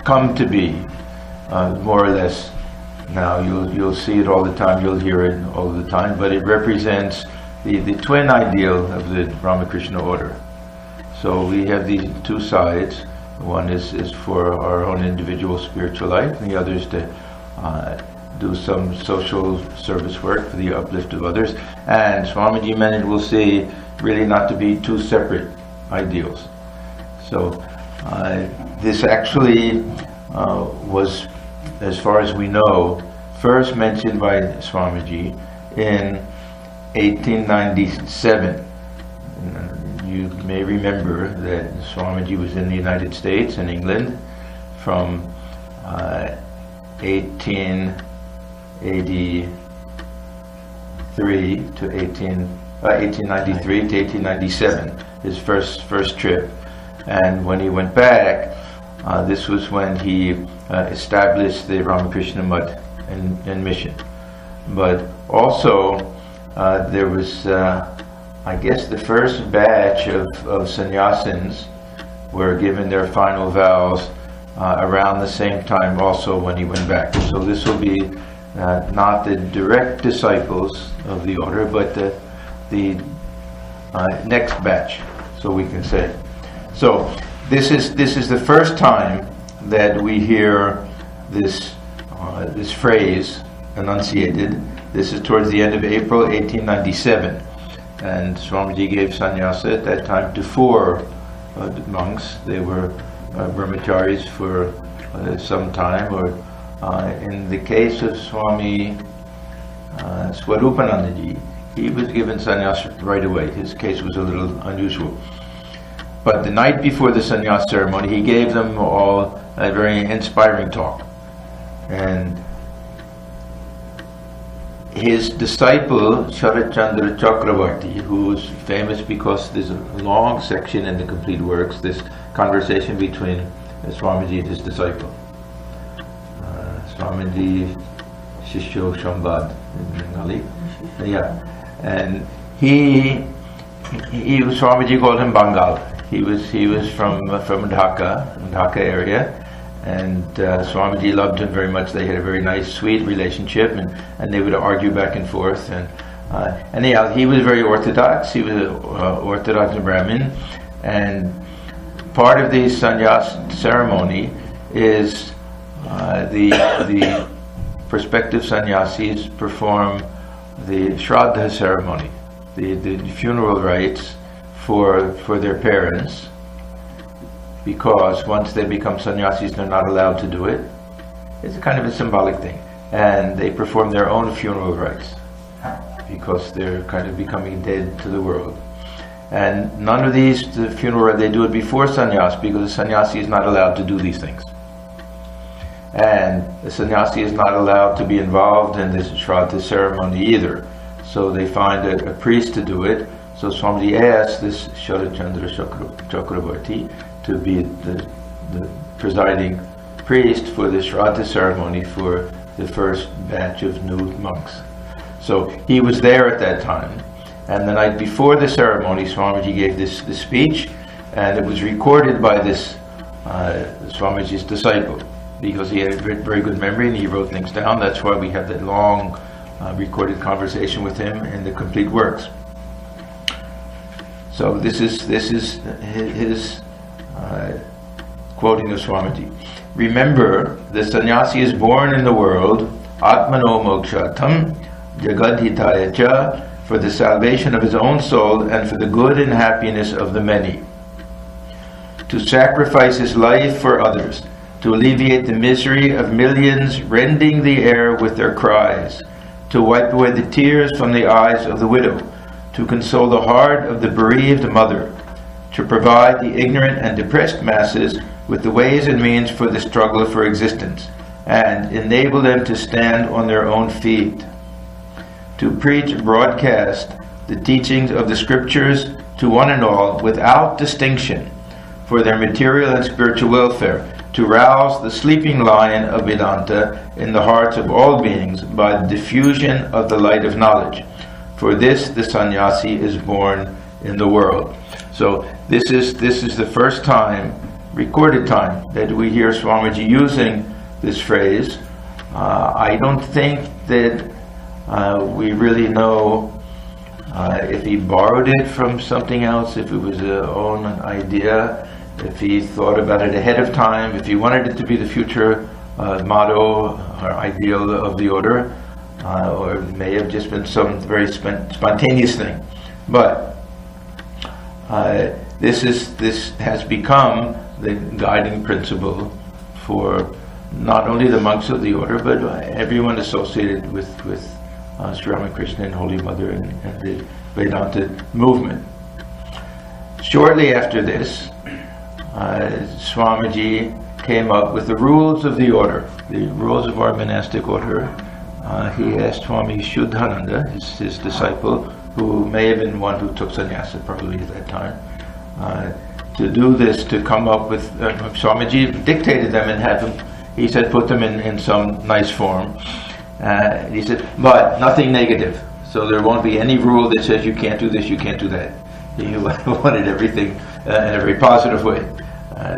come to be, more or less. Now you'll see it all the time, you'll hear it all the time, but it represents the twin ideal of the Ramakrishna order. So we have these two sides. One is for our own individual spiritual life, and the other is to do some social service work for the uplift of others. And Swamiji meant it will see really not to be two separate ideals. So this actually was, as far as we know, first mentioned by Swamiji in 1897. You may remember that Swamiji was in the United States and England from 1893 to 1893 to 1897, his first trip. And when he went back, this was when he established the Ramakrishna Mutt and mission. But also there was, I guess, the first batch of sannyasins were given their final vows around the same time also when he went back. So this will be not the direct disciples of the order, but the next batch, so we can say. So this is the first time that we hear this phrase enunciated. This is towards the end of April 1897, and Swamiji gave sannyasa at that time to 4 monks. They were brahmacharis for some time, or in the case of Swami Swarupanandaji, he was given sannyasa right away. His case was a little unusual. But the night before the sannyasa ceremony, he gave them all a very inspiring talk. And his disciple, Sharatchandra Chakravarti, who was famous because there's a long section in the complete works, this conversation between Swamiji and his disciple. Swamiji Shishyo Shambad in Bengali. Yeah. And Swamiji called him Bengal. He was from Dhaka area, and Swamiji loved him very much. They had a very nice, sweet relationship, and they would argue back and forth. And anyhow, he was very orthodox. He was an orthodox Brahmin, and part of the sannyas ceremony is the prospective sannyasis perform the Shraddha ceremony, the funeral rites for their parents, because once they become sannyasis, they're not allowed to do it. It's kind of a symbolic thing. And they perform their own funeral rites, because they're kind of becoming dead to the world. And none of these, the funeral, they do it before sannyas, because the sannyasi is not allowed to do these things. And the sannyasi is not allowed to be involved in this Shraddha ceremony either. So they find a priest to do it. So Swamiji asked this Sharatchandra Chakravarti to be the presiding priest for the Shraddha ceremony for the first batch of new monks. So he was there at that time. And the night before the ceremony, Swamiji gave this speech, and it was recorded by this Swamiji's disciple, because he had a very good memory and he wrote things down. That's why we have that long recorded conversation with him in the complete works. So this is his quoting of Swamiji. Remember, the sannyasi is born in the world, Atmano Mokshatam, Jagadhitaya cha, for the salvation of his own soul and for the good and happiness of the many. To sacrifice his life for others, to alleviate the misery of millions rending the air with their cries, to wipe away the tears from the eyes of the widow, to console the heart of the bereaved mother, to provide the ignorant and depressed masses with the ways and means for the struggle for existence, and enable them to stand on their own feet, to preach broadcast the teachings of the scriptures to one and all without distinction for their material and spiritual welfare, to rouse the sleeping lion of Vedanta in the hearts of all beings by the diffusion of the light of knowledge. For this the sannyasi is born in the world. So this is the first time recorded time that we hear Swamiji using this phrase. I don't think that we really know if he borrowed it from something else, if it was his own idea, if he thought about it ahead of time, if he wanted it to be the future motto or ideal of the order, or it may have just been some very spontaneous thing. But this has become the guiding principle for not only the monks of the order, but everyone associated with Sri Ramakrishna and Holy Mother and the Vedanta movement. Shortly after this, Swamiji came up with the rules of the order, the rules of our monastic order. He asked Swami Shuddhananda, his disciple, who may have been one who took sannyasa probably at that time, to do this, to come up with, Swamiji dictated them and had them, he said, put them in some nice form. He said, but nothing negative. So there won't be any rule that says you can't do this, you can't do that. He wanted everything in a very positive way,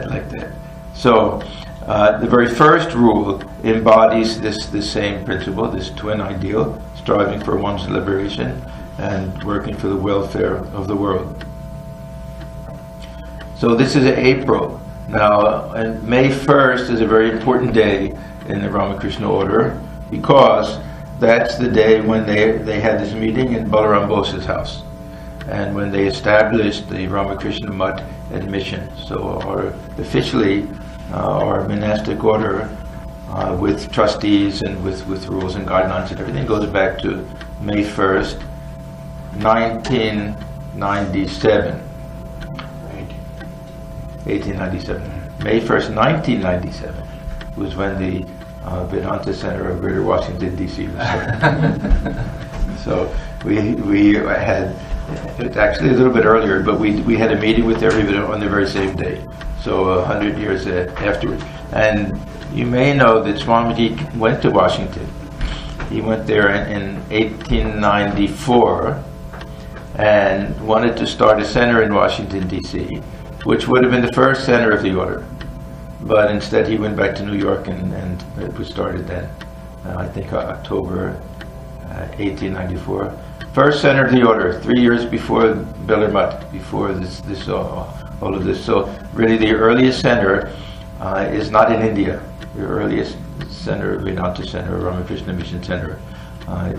like that. So the very first rule embodies this same principle, this twin ideal, striving for one's liberation and working for the welfare of the world. So this is April. Now, and May 1st is a very important day in the Ramakrishna order, because that's the day when they had this meeting in Balaram Bose's house, and when they established the Ramakrishna Mutt and mission. So officially our monastic order with trustees and with rules and guidelines and everything goes back to May 1st, 1997. 1897. May 1st, 1997 was when the Vedanta Center of Greater Washington, D.C. was started. So we had, it's actually a little bit earlier, but we had a meeting with everybody on the very same day. So 100 years afterwards. And you may know that Swamiji went to Washington. He went there in 1894 and wanted to start a center in Washington, D.C., which would have been the first center of the order. But instead he went back to New York and it was started then, I think October 1894. First center of the order, 3 years before Bellarmine, before all of this. So really the earliest center is not in India. The earliest center, Vedanta Center, Ramakrishna Mission Center,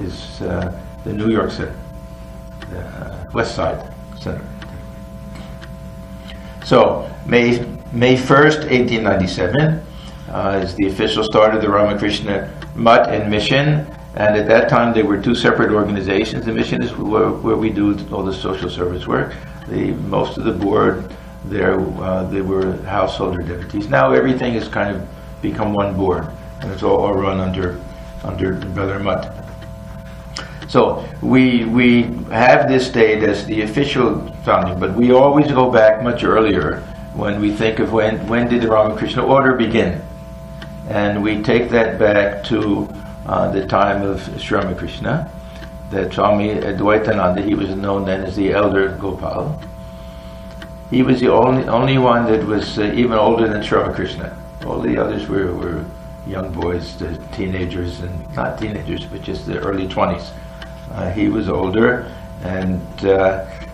is the New York Center, the West Side Center. So May 1st, 1897 is the official start of the Ramakrishna Mutt and Mission, and at that time there were two separate organizations. The mission is where we do all the social service work. Most of the board there, they were householder devotees. Now everything has kind of become one board, and it's all run under Brother Mutt. So we have this date as the official founding, but we always go back much earlier when we think of when did the Ramakrishna order begin, and we take that back to the time of Sri Ramakrishna, that Swami Advaitananda, he was known then as the Elder Gopal. He was the only one that was even older than Sri Ramakrishna. All the others were young boys, teenagers, and not teenagers, but just the early 20s. He was older, and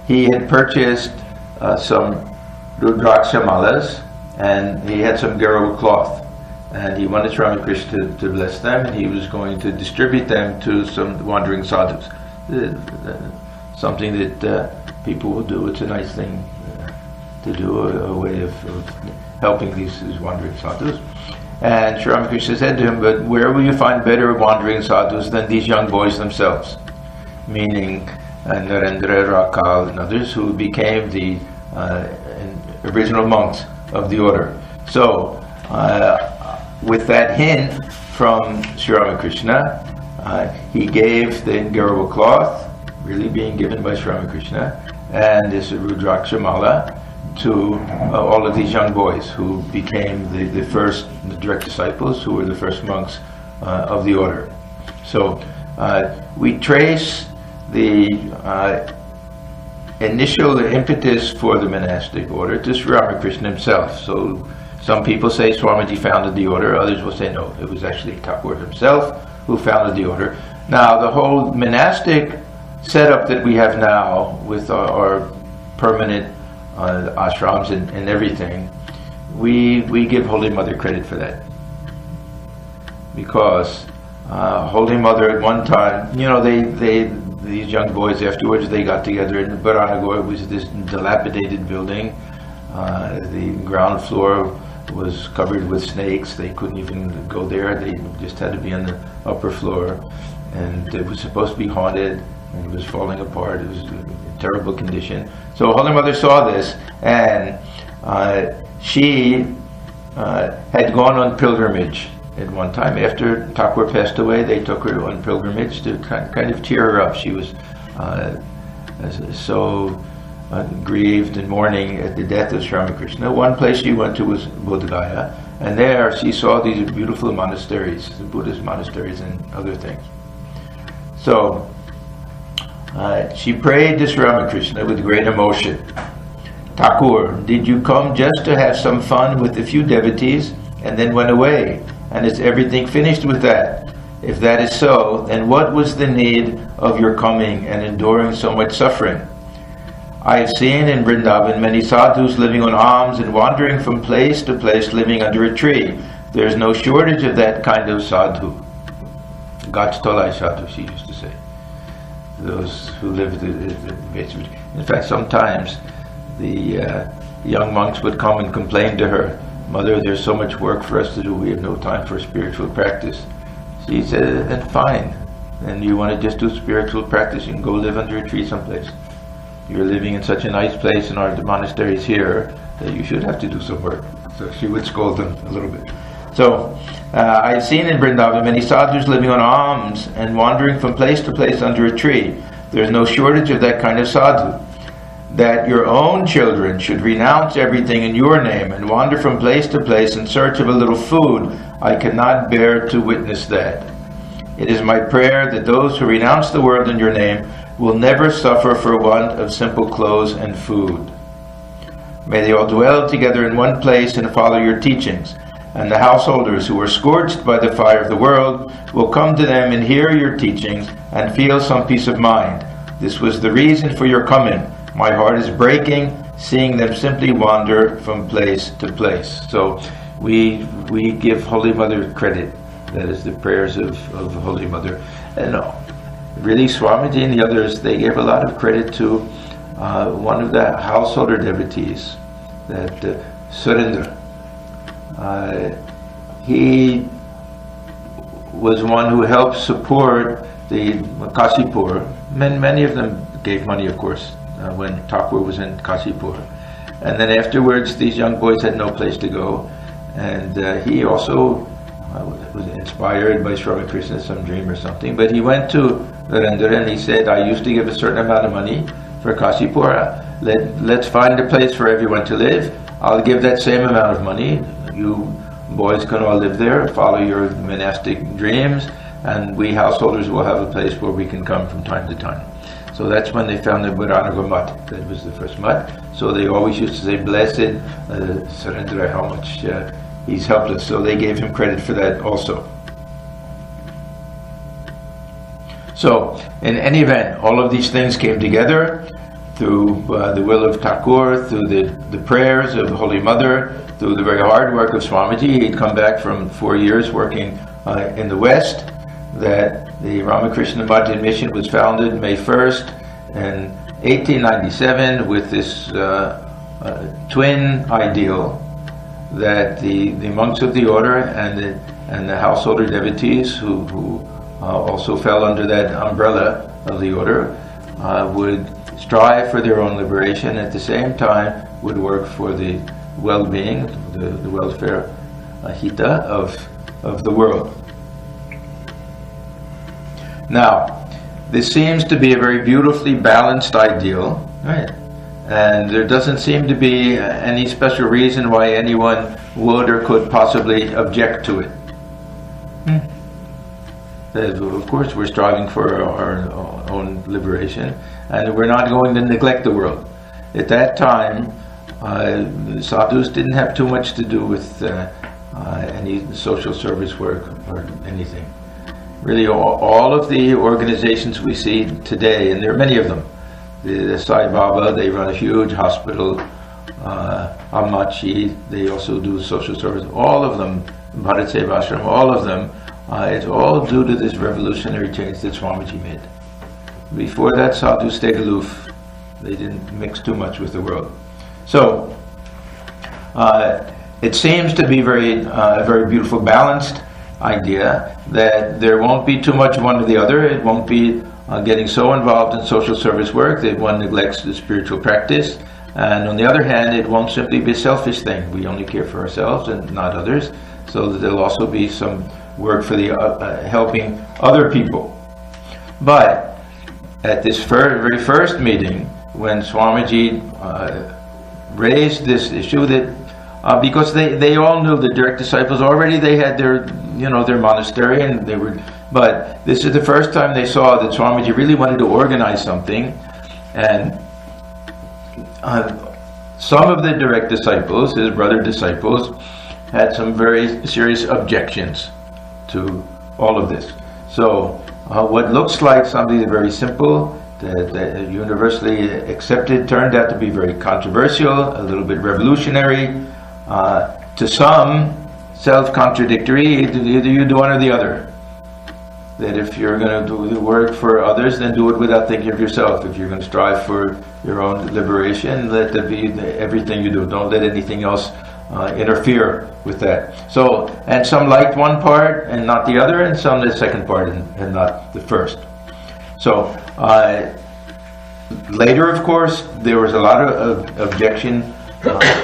he had purchased some Rudraksha malas, and he had some Garo cloth, and he wanted Sri Ramakrishna to bless them, and he was going to distribute them to some wandering sadhus. Something that people will do. It's a nice thing to do, a way of helping these wandering sadhus. And Sri Ramakrishna said to him, but where will you find better wandering sadhus than these young boys themselves? Meaning Narendra, Rakal, and others who became the original monks of the order. So, with that hint from Sri Ramakrishna, he gave the Garo cloth, really being given by Sri Ramakrishna, and this Rudraksha mala to all of these young boys who became the first direct disciples, who were the first monks of the order. So we trace the initial impetus for the monastic order to Sri Ramakrishna himself. So some people say Swamiji founded the order, others will say no, it was actually Thakur himself who founded the order. Now the whole monastic setup that we have now with our permanent ashrams and everything, we give Holy Mother credit for that. Because Holy Mother at one time, you know, these young boys afterwards, they got together in Baranagar. It was this dilapidated building. The ground floor was covered with snakes. They couldn't even go there. They just had to be on the upper floor. And it was supposed to be haunted, and it was falling apart. It was a terrible condition. So Holy Mother saw this, and she had gone on pilgrimage at one time. After Thakur passed away, they took her on pilgrimage to kind of cheer her up. She was so grieved and mourning at the death of Sri Ramakrishna. One place she went to was Bodh Gaya, and there she saw these beautiful monasteries, the Buddhist monasteries and other things. So she prayed to Sri Ramakrishna with great emotion. Thakur, did you come just to have some fun with a few devotees and then went away? And is everything finished with that? If that is so, then what was the need of your coming and enduring so much suffering? I have seen in Vrindavan many sadhus living on alms and wandering from place to place living under a tree. There is no shortage of that kind of sadhu. Gachtolai sadhu, she used to say. Those who live basically. In fact, sometimes the young monks would come and complain to her, Mother, there's so much work for us to do, we have no time for spiritual practice. She said, then fine. And you want to just do spiritual practice, you can go live under a tree someplace. You're living in such a nice place in our monasteries here that you should have to do some work. So she would scold them a little bit. So, I've seen in Vrindavan many sadhus living on alms and wandering from place to place under a tree. There's no shortage of that kind of sadhu. That your own children should renounce everything in your name and wander from place to place in search of a little food, I cannot bear to witness that. It is my prayer that those who renounce the world in your name will never suffer for want of simple clothes and food. May they all dwell together in one place and follow your teachings, and the householders who are scorched by the fire of the world will come to them and hear your teachings and feel some peace of mind. This was the reason for your coming. My heart is breaking, seeing them simply wander from place to place. So we give Holy Mother credit. That is the prayers of Holy Mother. And really Swamiji and the others, they gave a lot of credit to one of the householder devotees, that Surendra. He was one who helped support the Kashipur. Many of them gave money, of course, when Thakur was in Kashipur. And then afterwards, these young boys had no place to go. And he also was inspired by Sri Ramakrishna, some dream or something. But he went to Narendra and he said, I used to give a certain amount of money for Kashipur. Let's find a place for everyone to live. I'll give that same amount of money. You boys can all live there, follow your monastic dreams, and we householders will have a place where we can come from time to time. So that's when they found the Baranagar Mutt. That was the first mutt. So they always used to say, blessed Surendra, how much he's helped us. So they gave him credit for that also. So, in any event, all of these things came together through the will of Thakur, through the prayers of Holy Mother, through the very hard work of Swamiji. He'd come back from 4 years working in the West. That the Ramakrishna Bhajan mission was founded May 1st in 1897 with this twin ideal that the monks of the order and the householder devotees who also fell under that umbrella of the order would strive for their own liberation, at the same time would work for the well-being, the welfare, hita of the world. Now, this seems to be a very beautifully balanced ideal, right? And there doesn't seem to be any special reason why anyone would or could possibly object to it. Of course, we're striving for our own liberation, and we're not going to neglect the world. At that time, sadhus didn't have too much to do with any social service work or anything. Really, all of the organizations we see today, and there are many of them, the Sai Baba, they run a huge hospital, Amachi, they also do social service, all of them, Bharat Seva Ashrama, all of them, it's all due to this revolutionary change that Swamiji made. Before that, sadhus stayed aloof. They didn't mix too much with the world. So, it seems to be a very beautiful, balanced idea that there won't be too much one or the other. It won't be getting so involved in social service work that one neglects the spiritual practice. And on the other hand, it won't simply be a selfish thing. We only care for ourselves and not others. So that there'll also be some work for the helping other people. But at this very first meeting, when Swamiji raised this issue, that because they all knew, the direct disciples already, they had their monastery, and they were, but this is the first time they saw that Swamiji really wanted to organize something, and some of the direct disciples, his brother disciples, had some very serious objections to all of this. So what looks like something very simple, that universally accepted, turned out to be very controversial, a little bit revolutionary, to some self-contradictory. Either you do one or the other. That if you're going to do the work for others, then do it without thinking of yourself. If you're going to strive for your own liberation, let that be everything you do. Don't let anything else interfere with that. So, and some liked one part and not the other, and some the second part and not the first. So, later, of course, there was a lot of objection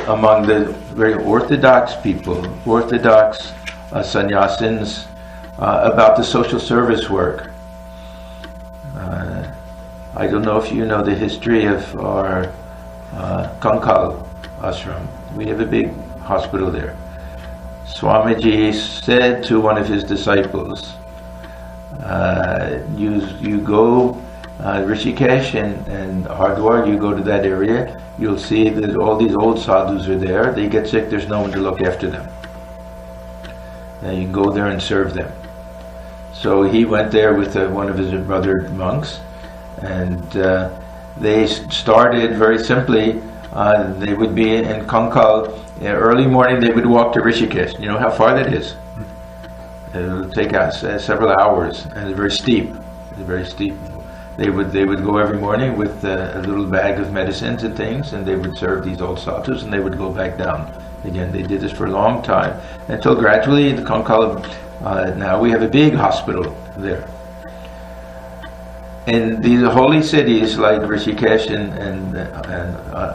among the very orthodox people, orthodox sannyasins, about the social service work. I don't know if you know the history of our Kankal ashram. We have a big hospital there. Swamiji said to one of his disciples, you go Rishikesh and Hardwar, you go to that area, you'll see that all these old sadhus are there. They get sick, there's no one to look after them. And you can go there and serve them. So he went there with one of his brother monks, and they started very simply. They would be in Kankal, early morning they would walk to Rishikesh. You know how far that is? It would take us several hours, and it's very steep. It's very steep. They would go every morning with a little bag of medicines and things, and they would serve these old sadhus, and they would go back down again. They did this for a long time, until gradually the Kankal, now we have a big hospital there. In these holy cities like Rishikesh and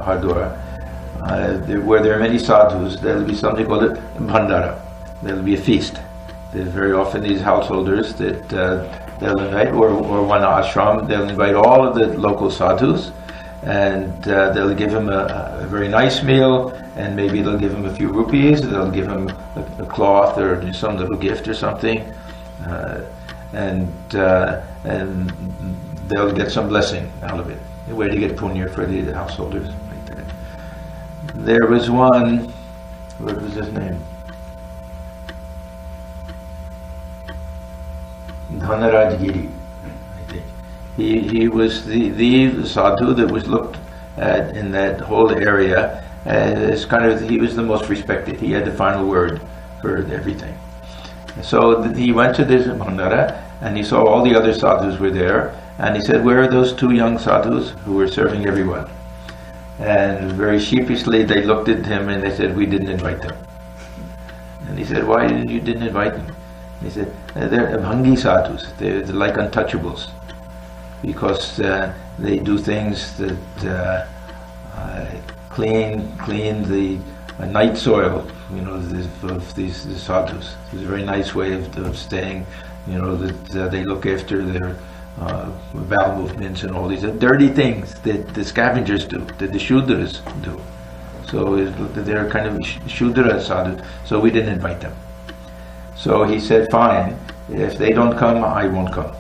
Hardwar, where there are many sadhus, there will be something called a bhandara. There will be a feast. There's very often these householders that they'll invite, or one ashram, they'll invite all of the local sadhus, and they'll give him a very nice meal, and maybe they'll give him a few rupees, they'll give him a cloth or some little gift or something, and they'll get some blessing out of it. A way to get punya for the householders like that. There was one, what was his name? Dhanarajgiri, I think. He was the sadhu that was looked at in that whole area as kind of, he was the most respected. He had the final word for everything. So he went to this bhandara, and he saw all the other sadhus were there, and he said, where are those two young sadhus who were serving everyone? And very sheepishly they looked at him and they said, we didn't invite them. And he said, why didn't you invite them? He said, they're bhangi sadhus, they're like untouchables, because they do things that clean the night soil, of these sadhus. It's a very nice way of staying, that they look after their bowel movements and all these dirty things that the scavengers do, that the Shudras do. So they're kind of Shudra sadhus, so we didn't invite them. So he said, fine, If they don't come, I won't come.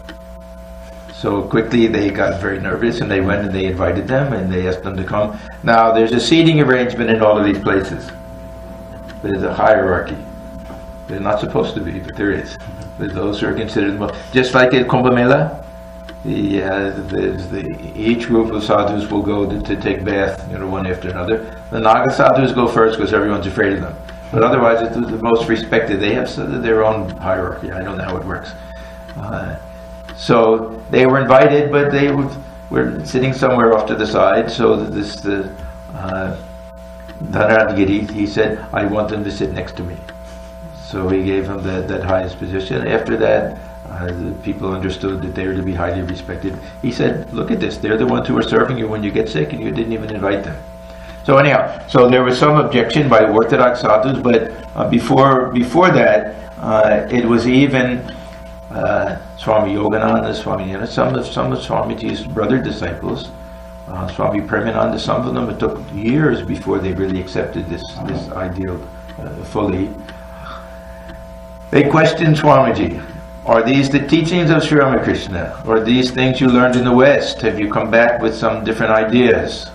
So quickly they got very nervous, and they went and they invited them and they asked them to come. Now there's a seating arrangement in all of these places. There's a hierarchy. They're not supposed to be, but there is. There's those who are considered most, just like at Kumbh Mela. Each group of sadhus will go to take bath, one after another. The Naga sadhus go first because everyone's afraid of them. But otherwise, it's the most respected. They have their own hierarchy. I don't know how it works. So they were invited, but they were sitting somewhere off to the side. So this Dhanarad Giri, he said, I want them to sit next to me. So he gave them that highest position. After that, the people understood that they were to be highly respected. He said, look at this, they're the ones who are serving you when you get sick, and you didn't even invite them. So anyhow, so there was some objection by Orthodox sadhus, but before that, it was even Swami Yogananda, Swami Nana, some of Swamiji's brother disciples, Swami Premananda, some of them, it took years before they really accepted this ideal fully. They questioned Swamiji. Are these the teachings of Sri Ramakrishna? Or these things you learned in the West? Have you come back with some different ideas?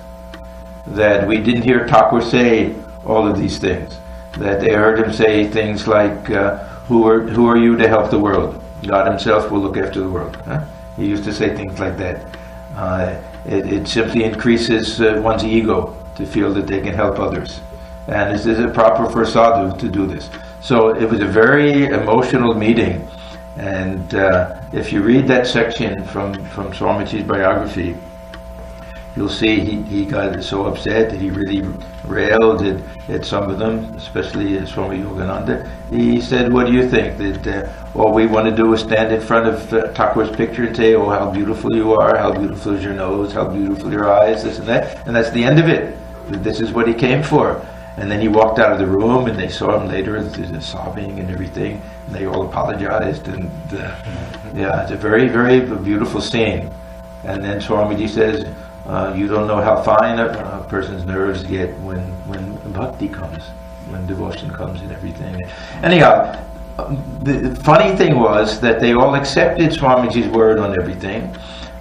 That we didn't hear Thakur say all of these things. That they heard him say things like, who are you to help the world? God himself will look after the world. Huh? He used to say things like that. It simply increases one's ego to feel that they can help others. And is it proper for a sadhu to do this? So it was a very emotional meeting. And if you read that section from Swamiji's biography, you'll see he got so upset that he really railed at some of them, especially Swami Yogananda. He said, what do you think? That all we want to do is stand in front of Thakur's picture and say, oh, how beautiful you are, how beautiful is your nose, how beautiful your eyes, this and that. And that's the end of it. This is what he came for. And then he walked out of the room, and they saw him later sobbing and everything. And they all apologized, and yeah, it's a very, very beautiful scene. And then Swamiji says, you don't know how fine a person's nerves get when bhakti comes, when devotion comes and everything. Anyhow, the funny thing was that they all accepted Swamiji's word on everything,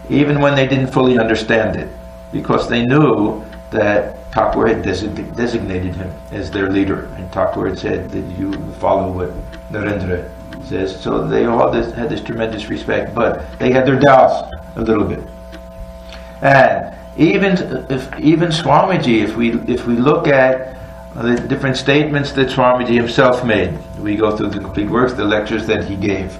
even when they didn't fully understand it, because they knew that Thakur had designated him as their leader, and Thakur had said that you follow what Narendra says. So they all had this tremendous respect, but they had their doubts a little bit. And even Swamiji, if we look at the different statements that Swamiji himself made, we go through the complete works, the lectures that he gave.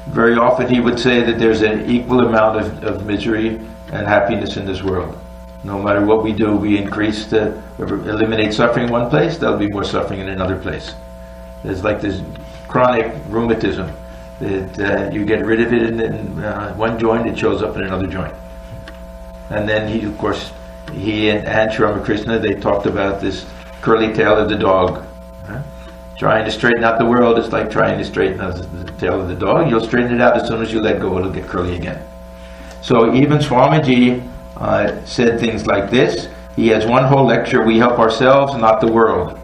Very often he would say that there's an equal amount of misery and happiness in this world. No matter what we do, we eliminate suffering in one place, there'll be more suffering in another place. There's like this chronic rheumatism that you get rid of it in one joint, it shows up in another joint. And then he and Sri Ramakrishna, they talked about this curly tail of the dog. Trying to straighten out the world is like trying to straighten out the tail of the dog. You'll straighten it out as soon as you let go, it'll get curly again. So even Swamiji said things like this. He has one whole lecture, we help ourselves, not the world.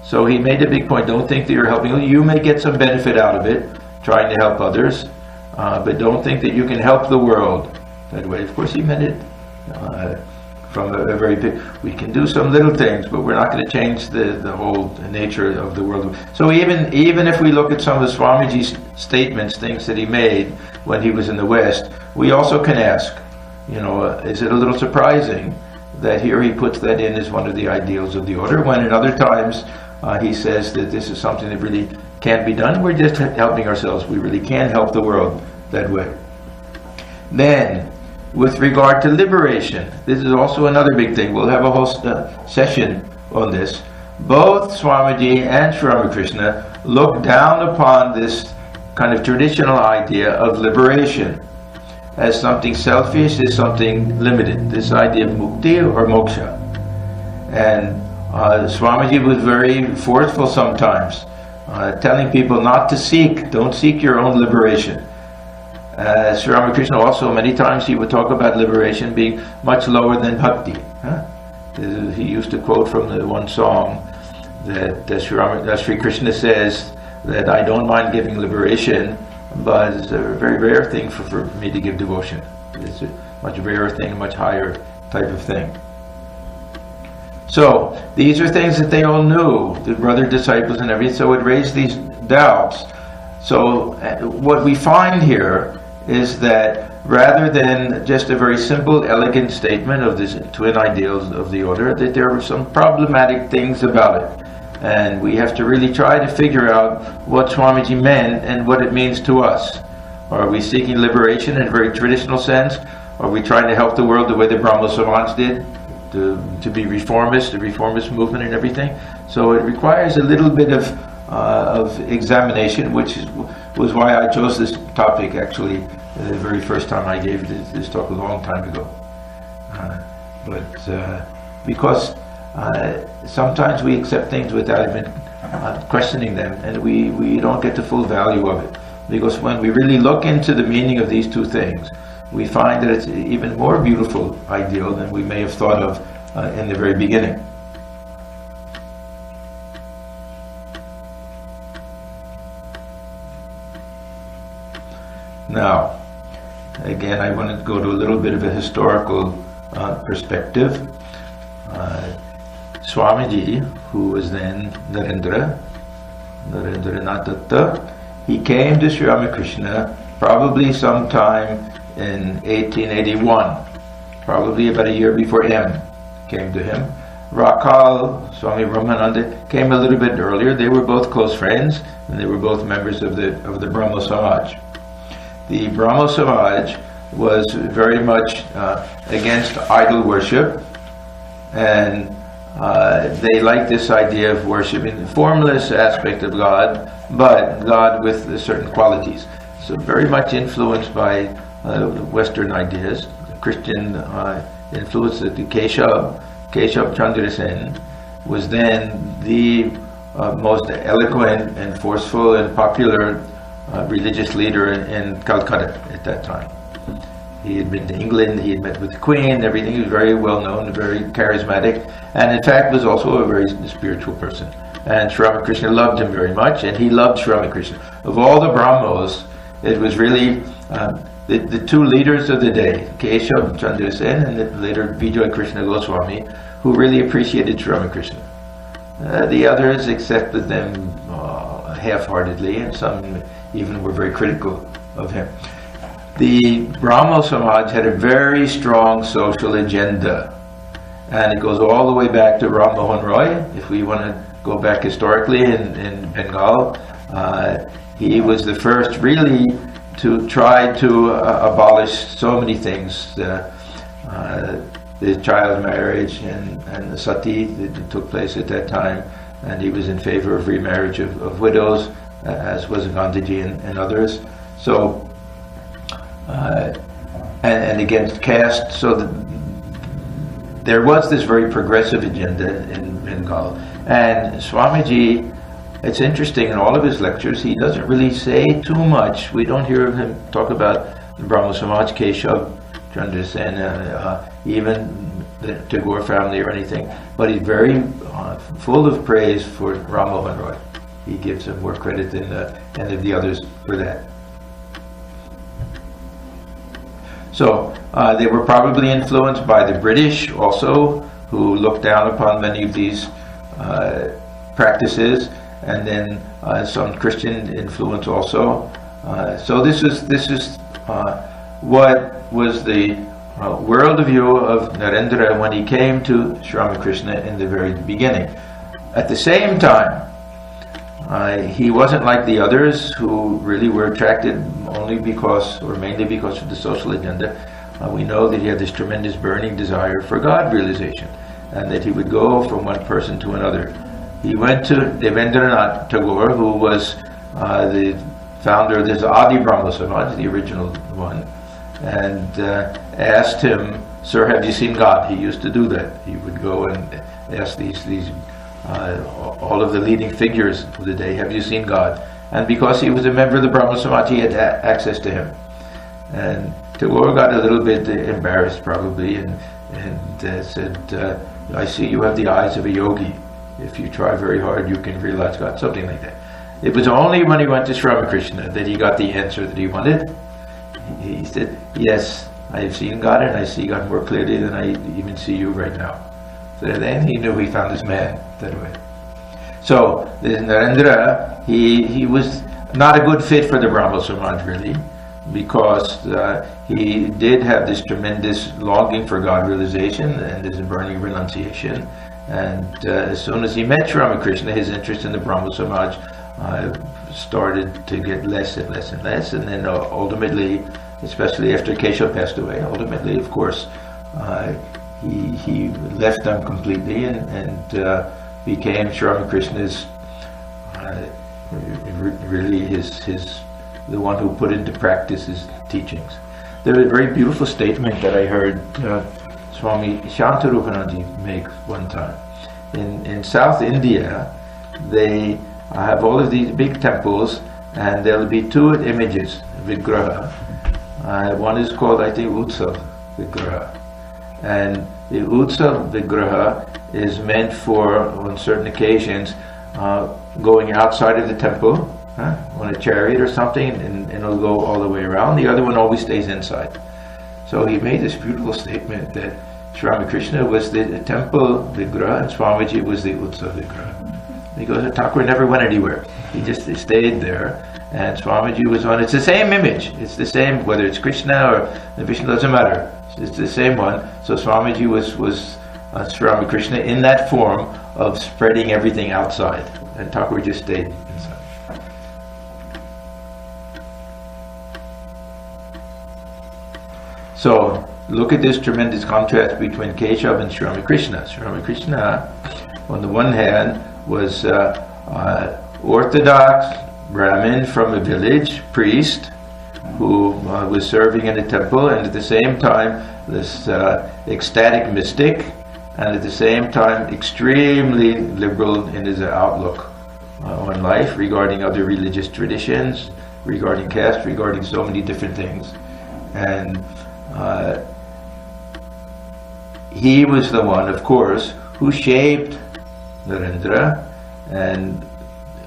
So he made a big point, don't think that you're helping. You may get some benefit out of it, trying to help others, but don't think that you can help the world that way. Of course he meant it from a very big, we can do some little things, but we're not going to change the whole nature of the world. So even if we look at some of Swamiji's statements, things that he made when he was in the West, we also can ask, is it a little surprising that here he puts that in as one of the ideals of the order, when at other times he says that this is something that really can't be done, we're just helping ourselves, we really can't help the world that way. Then, with regard to liberation, this is also another big thing, we'll have a whole session on this. Both Swamiji and Sri Ramakrishna look down upon this kind of traditional idea of liberation as something selfish, as something limited, this idea of mukti or moksha. And Swamiji was very forceful sometimes, telling people not to seek, don't seek your own liberation. Sri Ramakrishna also, many times he would talk about liberation being much lower than bhakti. He used to quote from the one song that Sri Krishna says, that I don't mind giving liberation, but it's a very rare thing for me to give devotion. It's a much rarer thing, a much higher type of thing. So these are things that they all knew, the brother disciples and everything, so it raised these doubts. So what we find here is that rather than just a very simple, elegant statement of these twin ideals of the order, that there were some problematic things about it. And we have to really try to figure out what Swamiji meant and what it means to us. Are we seeking liberation in a very traditional sense? Are we trying to help the world the way the Brahmo Samaj did? To be reformist, the reformist movement and everything. So it requires a little bit of examination, which was why I chose this topic actually the very first time I gave this talk a long time ago. Because sometimes we accept things without even questioning them, and we don't get the full value of it. Because when we really look into the meaning of these two things, we find that it's an even more beautiful ideal than we may have thought of in the very beginning. Now, again, I want to go to a little bit of a historical perspective. Swamiji, who was then Narendranath, he came to Sri Ramakrishna probably sometime in 1881, probably about a year before M came to him. Rakal, Swami Ramakrishna, came a little bit earlier. They were both close friends, and they were both members of the Brahmo Samaj. The Brahmo Samaj was very much against idol worship, and they liked this idea of worshiping the formless aspect of God, but God with certain qualities. So very much influenced by Western ideas, Christian influence. The Keshav Chandra Sen was then the most eloquent and forceful and popular religious leader in Calcutta at that time. He had been to England, he had met with the Queen, everything. He was very well known, very charismatic, and in fact was also a very spiritual person. And Sri Ramakrishna loved him very much, and he loved Sri Ramakrishna. Of all the Brahmos, it was really the two leaders of the day, Keshav Chandra Sen and later Vijay Krishna Goswami, who really appreciated Sri Ramakrishna. The others accepted them half-heartedly, and some even were very critical of him. The Brahmo Samaj had a very strong social agenda, and it goes all the way back to Ram Mohan Roy. If we want to go back historically in Bengal, he was the first really to try to abolish so many things, the child marriage and the sati that took place at that time, and he was in favor of remarriage of widows, as was Gandhiji and others. So, and against caste. So there was this very progressive agenda in Bengal. And Swamiji, it's interesting, in all of his lectures, he doesn't really say too much. We don't hear him talk about the Brahmo Samaj, Keshav Chandra Sen, even the Tagore family or anything. But he's very full of praise for Ram Mohan Roy. He gives him more credit than any of the others for that. So they were probably influenced by the British also, who looked down upon many of these practices, and then some Christian influence also. So this is what was the worldview of Narendra when he came to Sri Ramakrishna in the very beginning. At the same time, he wasn't like the others who really were attracted only because, or mainly because of the social agenda. We know that he had this tremendous burning desire for God realization, and that he would go from one person to another. He went to Devendranath Tagore, who was the founder of this Adi Brahmo Samaj, the original one, and asked him, "Sir, have you seen God?" He used to do that. He would go and ask these all of the leading figures of the day, "Have you seen God?" And because he was a member of the Brahmo Samaj, he had access to him. And Tagore got a little bit embarrassed probably, and said, "I see you have the eyes of a yogi. If you try very hard, you can realize God," something like that. It was only when he went to Sri Ramakrishna that he got the answer that he wanted. He said, yes, I have seen God, and I see God more clearly than I even see you right now. So then he knew he found his man that way. So this Narendra, he was not a good fit for the Brahmo Samaj, really, because he did have this tremendous longing for God realization and this burning renunciation. And as soon as he met Sri Ramakrishna, his interest in the Brahmo Samaj started to get less and less and less. And then ultimately, especially after Keshav passed away, ultimately, of course, he left them completely and became Sri Ramakrishna's really the one who put into practice his teachings. There was a very beautiful statement that I heard Swami Shantarupananji make one time. In South India, they have all of these big temples, and there'll be two images, Vigraha. One is called, I think, Utsav Vigraha. And the Utsav Vigraha is meant for, on certain occasions, going outside of the temple on a chariot or something, and it'll go all the way around. The other one always stays inside. So he made this beautiful statement that Sri Ramakrishna was the temple Vigraha and Swamiji was the Utsav Vigraha. Because Thakur never went anywhere. He just stayed there. And Swamiji was on, it's the same image. It's the same, whether it's Krishna or Vishnu, doesn't matter. It's the same one. So Swamiji was Sri Ramakrishna in that form of spreading everything outside. And Thakur just stayed inside. So look at this tremendous contrast between Keshav and Sri Ramakrishna. Sri Ramakrishna, on the one hand, was orthodox Brahmin from a village, priest, who was serving in a temple, and at the same time this ecstatic mystic, and at the same time extremely liberal in his outlook on life regarding other religious traditions, regarding caste, regarding so many different things. And he was the one, of course, who shaped Narendra and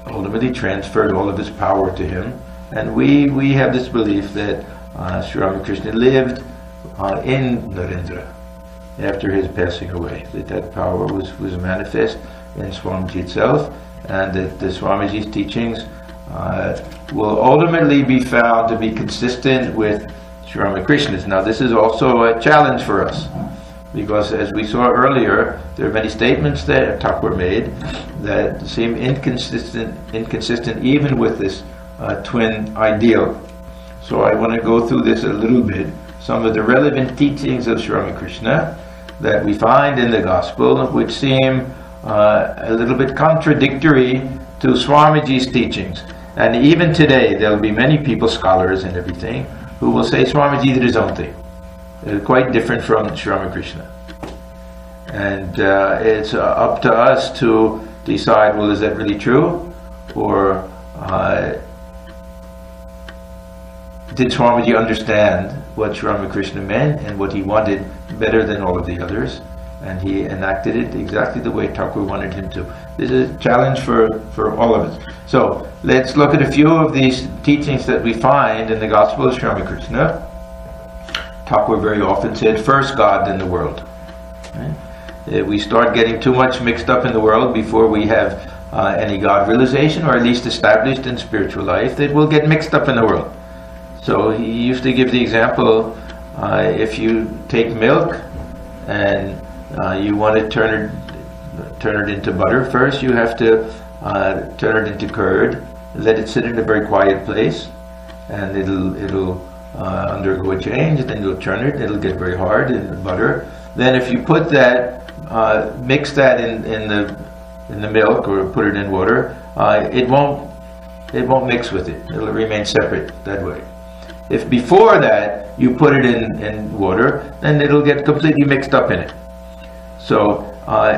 ultimately transferred all of his power to him. And we have this belief that Sri Ramakrishna lived in Narendra after his passing away, that power was manifest in Swamiji itself, and that the Swamiji's teachings will ultimately be found to be consistent with Sri Ramakrishna's. Now this is also a challenge for us, because as we saw earlier, there are many statements that Thakur made that seem inconsistent even with this twin ideal. So I want to go through this a little bit. Some of the relevant teachings of Sri Ramakrishna that we find in the Gospel, which seem a little bit contradictory to Swamiji's teachings. And even today, there will be many people, scholars and everything, who will say Swamiji did his own thing. It's quite different from Sri Ramakrishna. And it's up to us to decide, well, is that really true? Or did Swamiji understand what Sri Ramakrishna meant and what he wanted better than all of the others? And he enacted it exactly the way Thakur wanted him to. This is a challenge for all of us. So let's look at a few of these teachings that we find in the Gospel of Sri Ramakrishna. Thakur very often said, first God, then the world. Right? We start getting too much mixed up in the world before we have any God realization, or at least established in spiritual life, that we'll get mixed up in the world. So he used to give the example, if you take milk and you want to turn it into butter, first you have to turn it into curd, let it sit in a very quiet place, and it'll undergo a change, and then you'll churn it, it'll get very hard in butter. Then if you put that, mix that in the milk or put it in water, it won't mix with it. It'll remain separate that way. If before that you put it in water, then it'll get completely mixed up in it. So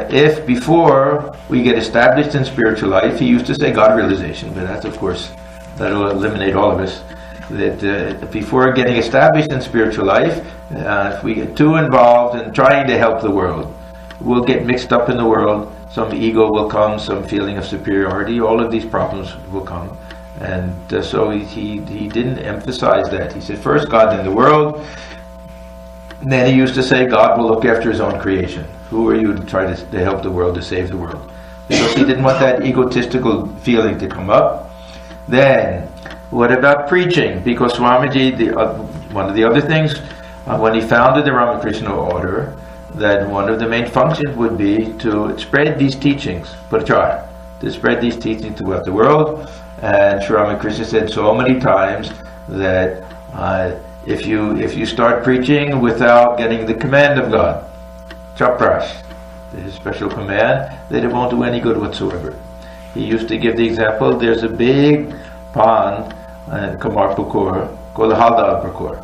if before we get established in spiritual life, he used to say God realization, but that's, of course, that'll eliminate all of us. That before getting established in spiritual life, if we get too involved in trying to help the world, we'll get mixed up in the world, some ego will come, some feeling of superiority. All of these problems will come. And so he didn't emphasize that. He said, first God, then the world. And then he used to say, God will look after his own creation. Who are you to try to help the world, to save the world? Because he didn't want that egotistical feeling to come up. Then, what about preaching? Because Swamiji, one of the other things, when he founded the Ramakrishna order, that one of the main functions would be to spread these teachings, prachar, to spread these teachings throughout the world. And Sri Ramakrishna said so many times that if you start preaching without getting the command of God, chaprash, his special command, that it won't do any good whatsoever. He used to give the example, there's a big pond in Kamarpukur called the Haldal Pukur.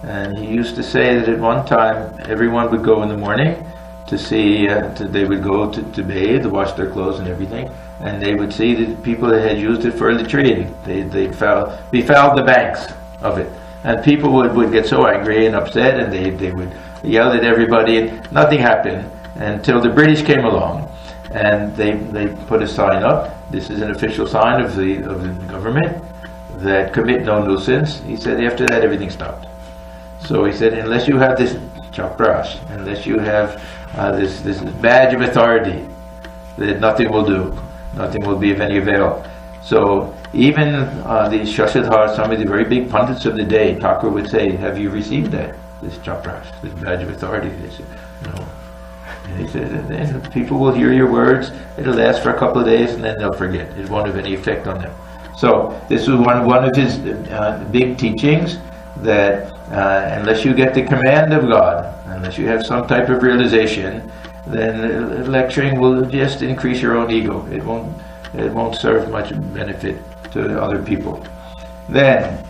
And he used to say that at one time everyone would go in the morning to see, they would go to bathe, to wash their clothes and everything, and they would see that people that had used it for latrine. They befouled the banks of it. And people would get so angry and upset, and they would yell at everybody, and nothing happened until the British came along, and they put a sign up. This is an official sign of the government that commit no nuisance. He said after that everything stopped. So he said, unless you have this chaprash, unless you have this badge of authority, that nothing will do, nothing will be of any avail. So even the Shashadhar, some of the very big pundits of the day, Thakur would say, have you received that, this chaprash, this badge of authority? They said, no. And he said, and then people will hear your words, it'll last for a couple of days, and then they'll forget. It won't have any effect on them. So this was one of his big teachings, that unless you get the command of God, unless you have some type of realization, then lecturing will just increase your own ego. It won't serve much benefit to other people. Then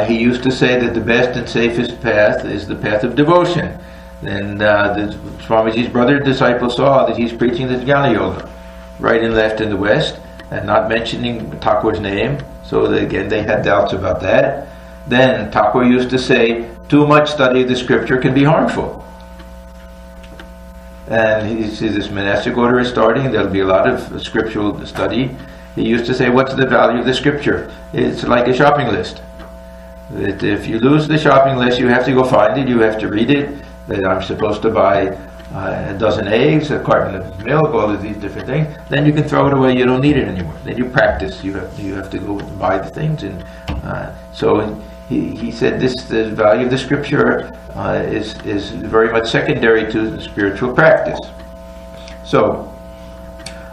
he used to say that the best and safest path is the path of devotion. Then Swamiji's brother disciple saw that he's preaching this Jnana Yoga, right and left in the West, and not mentioning Thakur's name. So again, they had doubts about that. Then Thakur used to say, too much study of the scripture can be harmful. And he sees this monastic order is starting, there'll be a lot of scriptural study. He used to say, what's the value of the scripture? It's like a shopping list. That if you lose the shopping list, you have to go find it, you have to read it, that I'm supposed to buy a dozen eggs, a carton of milk, all of these different things. Then you can throw it away, you don't need it anymore. Then you practice, you have to go and buy the things. And so he said the value of the scripture is very much secondary to the spiritual practice. So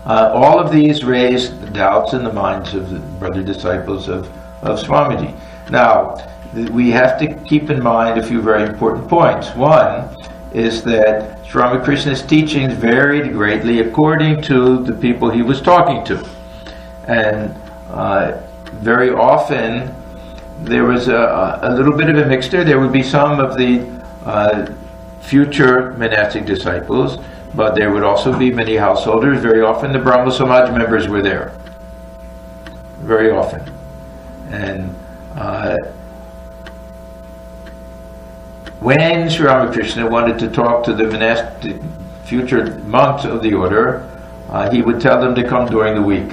all of these raised doubts in the minds of the brother disciples of Swamiji. Now, we have to keep in mind a few very important points. One is that Sri Ramakrishna's teachings varied greatly according to the people he was talking to. And very often there was a little bit of a mixture. There would be some of the future monastic disciples, but there would also be many householders. Very often the Brahma Samaj members were there. Very often. And when Sri Ramakrishna wanted to talk to the monastic future monks of the order, he would tell them to come during the week,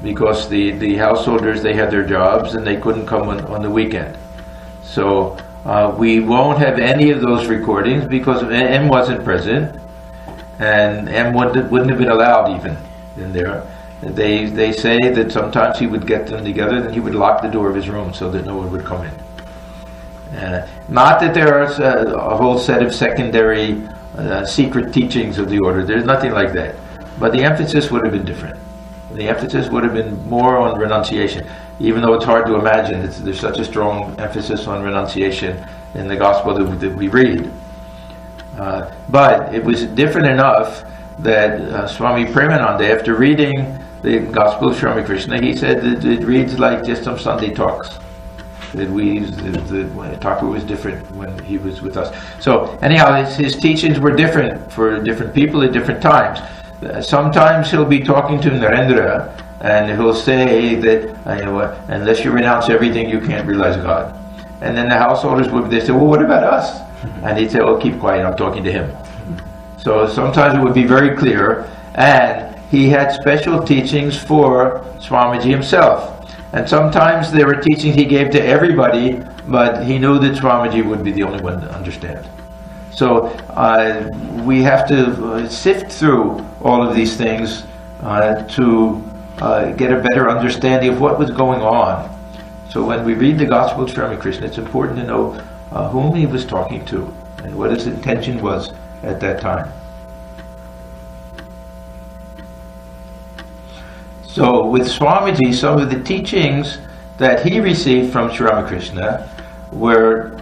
because the householders, they had their jobs and they couldn't come on the weekend. So we won't have any of those recordings because M wasn't present, and M wouldn't have been allowed even in there. They say that sometimes he would get them together and he would lock the door of his room so that no one would come in. Not that there are a whole set of secondary secret teachings of the order. There's nothing like that. But the emphasis would have been different. The emphasis would have been more on renunciation, even though it's hard to imagine. There's such a strong emphasis on renunciation in the gospel that we read. But it was different enough that Swami Premananda, after reading the Gospel of Sri Ramakrishna, he said that it reads like just some Sunday talks. That Thakur was different when he was with us. So anyhow, his teachings were different for different people at different times. Sometimes he'll be talking to Narendra and he'll say that unless you renounce everything, you can't realize God. And then the householders would say, well, what about us? And he'd say, oh, keep quiet, I'm talking to him. So sometimes it would be very clear, and he had special teachings for Swamiji himself. And sometimes there were teachings he gave to everybody, but he knew that Swamiji would be the only one to understand. So we have to sift through all of these things to get a better understanding of what was going on. So when we read the Gospel of Ramakrishna, it's important to know whom he was talking to and what his intention was at that time. So with Swamiji, some of the teachings that he received from Sri Ramakrishna were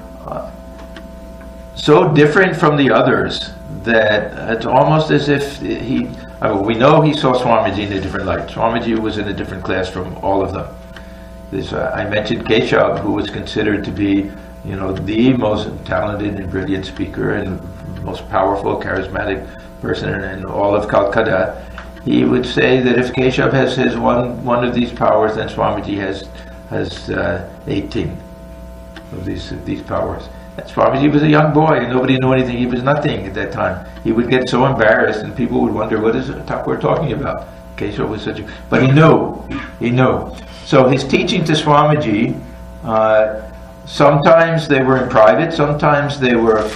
so different from the others that it's almost as if we know he saw Swamiji in a different light. Swamiji was in a different class from all of them. I mentioned Keshav, who was considered to be, the most talented and brilliant speaker and most powerful, charismatic person in all of Calcutta. He would say that if Keshav has one of these powers, then Swamiji has 18 of these powers. And Swamiji was a young boy, and nobody knew anything. He was nothing at that time. He would get so embarrassed, and people would wonder, what is Thakur talking about? Keshav was such a... But he knew. So his teaching to Swamiji, sometimes they were in private, sometimes they were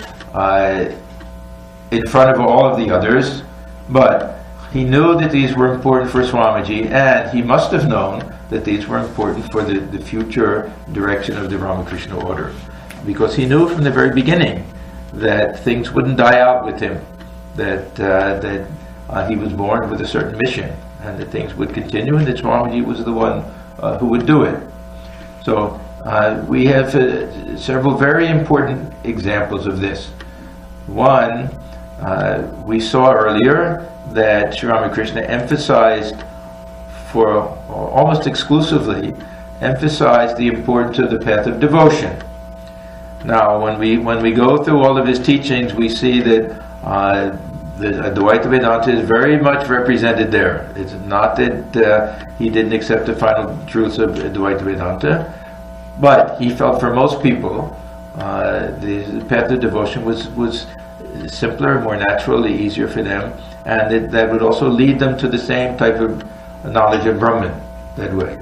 in front of all of the others, but he knew that these were important for Swamiji, and he must have known that these were important for the future direction of the Ramakrishna order, because he knew from the very beginning that things wouldn't die out with him, that he was born with a certain mission, and that things would continue, and that Swamiji was the one who would do it. So we have several very important examples of this. One, we saw earlier that Sri Ramakrishna emphasized, for almost exclusively, emphasized the importance of the path of devotion. Now, when we go through all of his teachings, we see that the Advaita Vedanta is very much represented there. It's not that he didn't accept the final truths of Advaita Vedanta, but he felt for most people the path of devotion was simpler, more naturally, easier for them, and that would also lead them to the same type of knowledge of Brahman that way.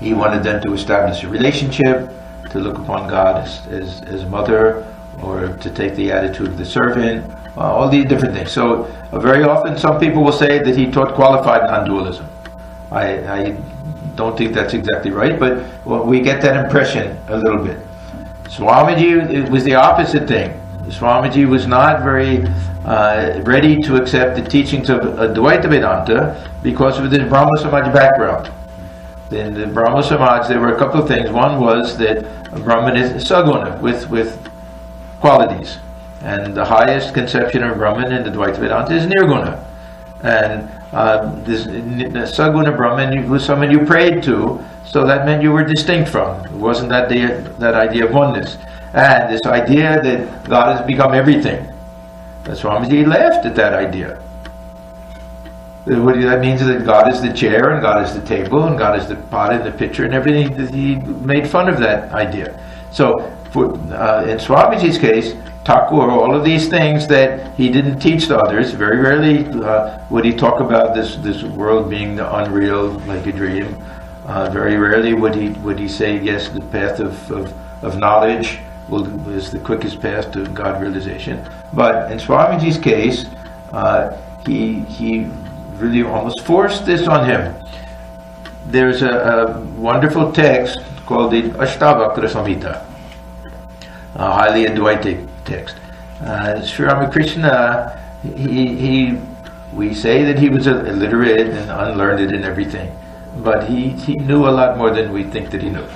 He wanted them to establish a relationship, to look upon God as mother, or to take the attitude of the servant, all these different things. So very often some people will say that he taught qualified non-dualism. I don't think that's exactly right, but we get that impression a little bit. Swamiji, it was the opposite thing. Swamiji was not very ready to accept the teachings of Advaita Vedanta because of his Brahma Samaj background. In the Brahma Samaj, there were a couple of things. One was that Brahman is saguna, with qualities. And the highest conception of Brahman in the Advaita Vedanta is nirguna. And this saguna Brahman was someone you prayed to, so that meant you were distinct from. It wasn't that idea of oneness. And this idea that God has become everything. Swamiji laughed at that idea. What that means is that God is the chair, and God is the table, and God is the pot and the pitcher and everything. He made fun of that idea. So in Swamiji's case, Thakur, all of these things that he didn't teach to others, very rarely would he talk about this world being unreal, like a dream. Very rarely would he say, yes, the path of knowledge is the quickest path to God realization. But in Swamiji's case, he really almost forced this on him. There's a wonderful text called the Ashtavakra Samhita, a highly Advaitic text. Sri Ramakrishna, we say that he was illiterate and unlearned and everything, but he knew a lot more than we think that he knew.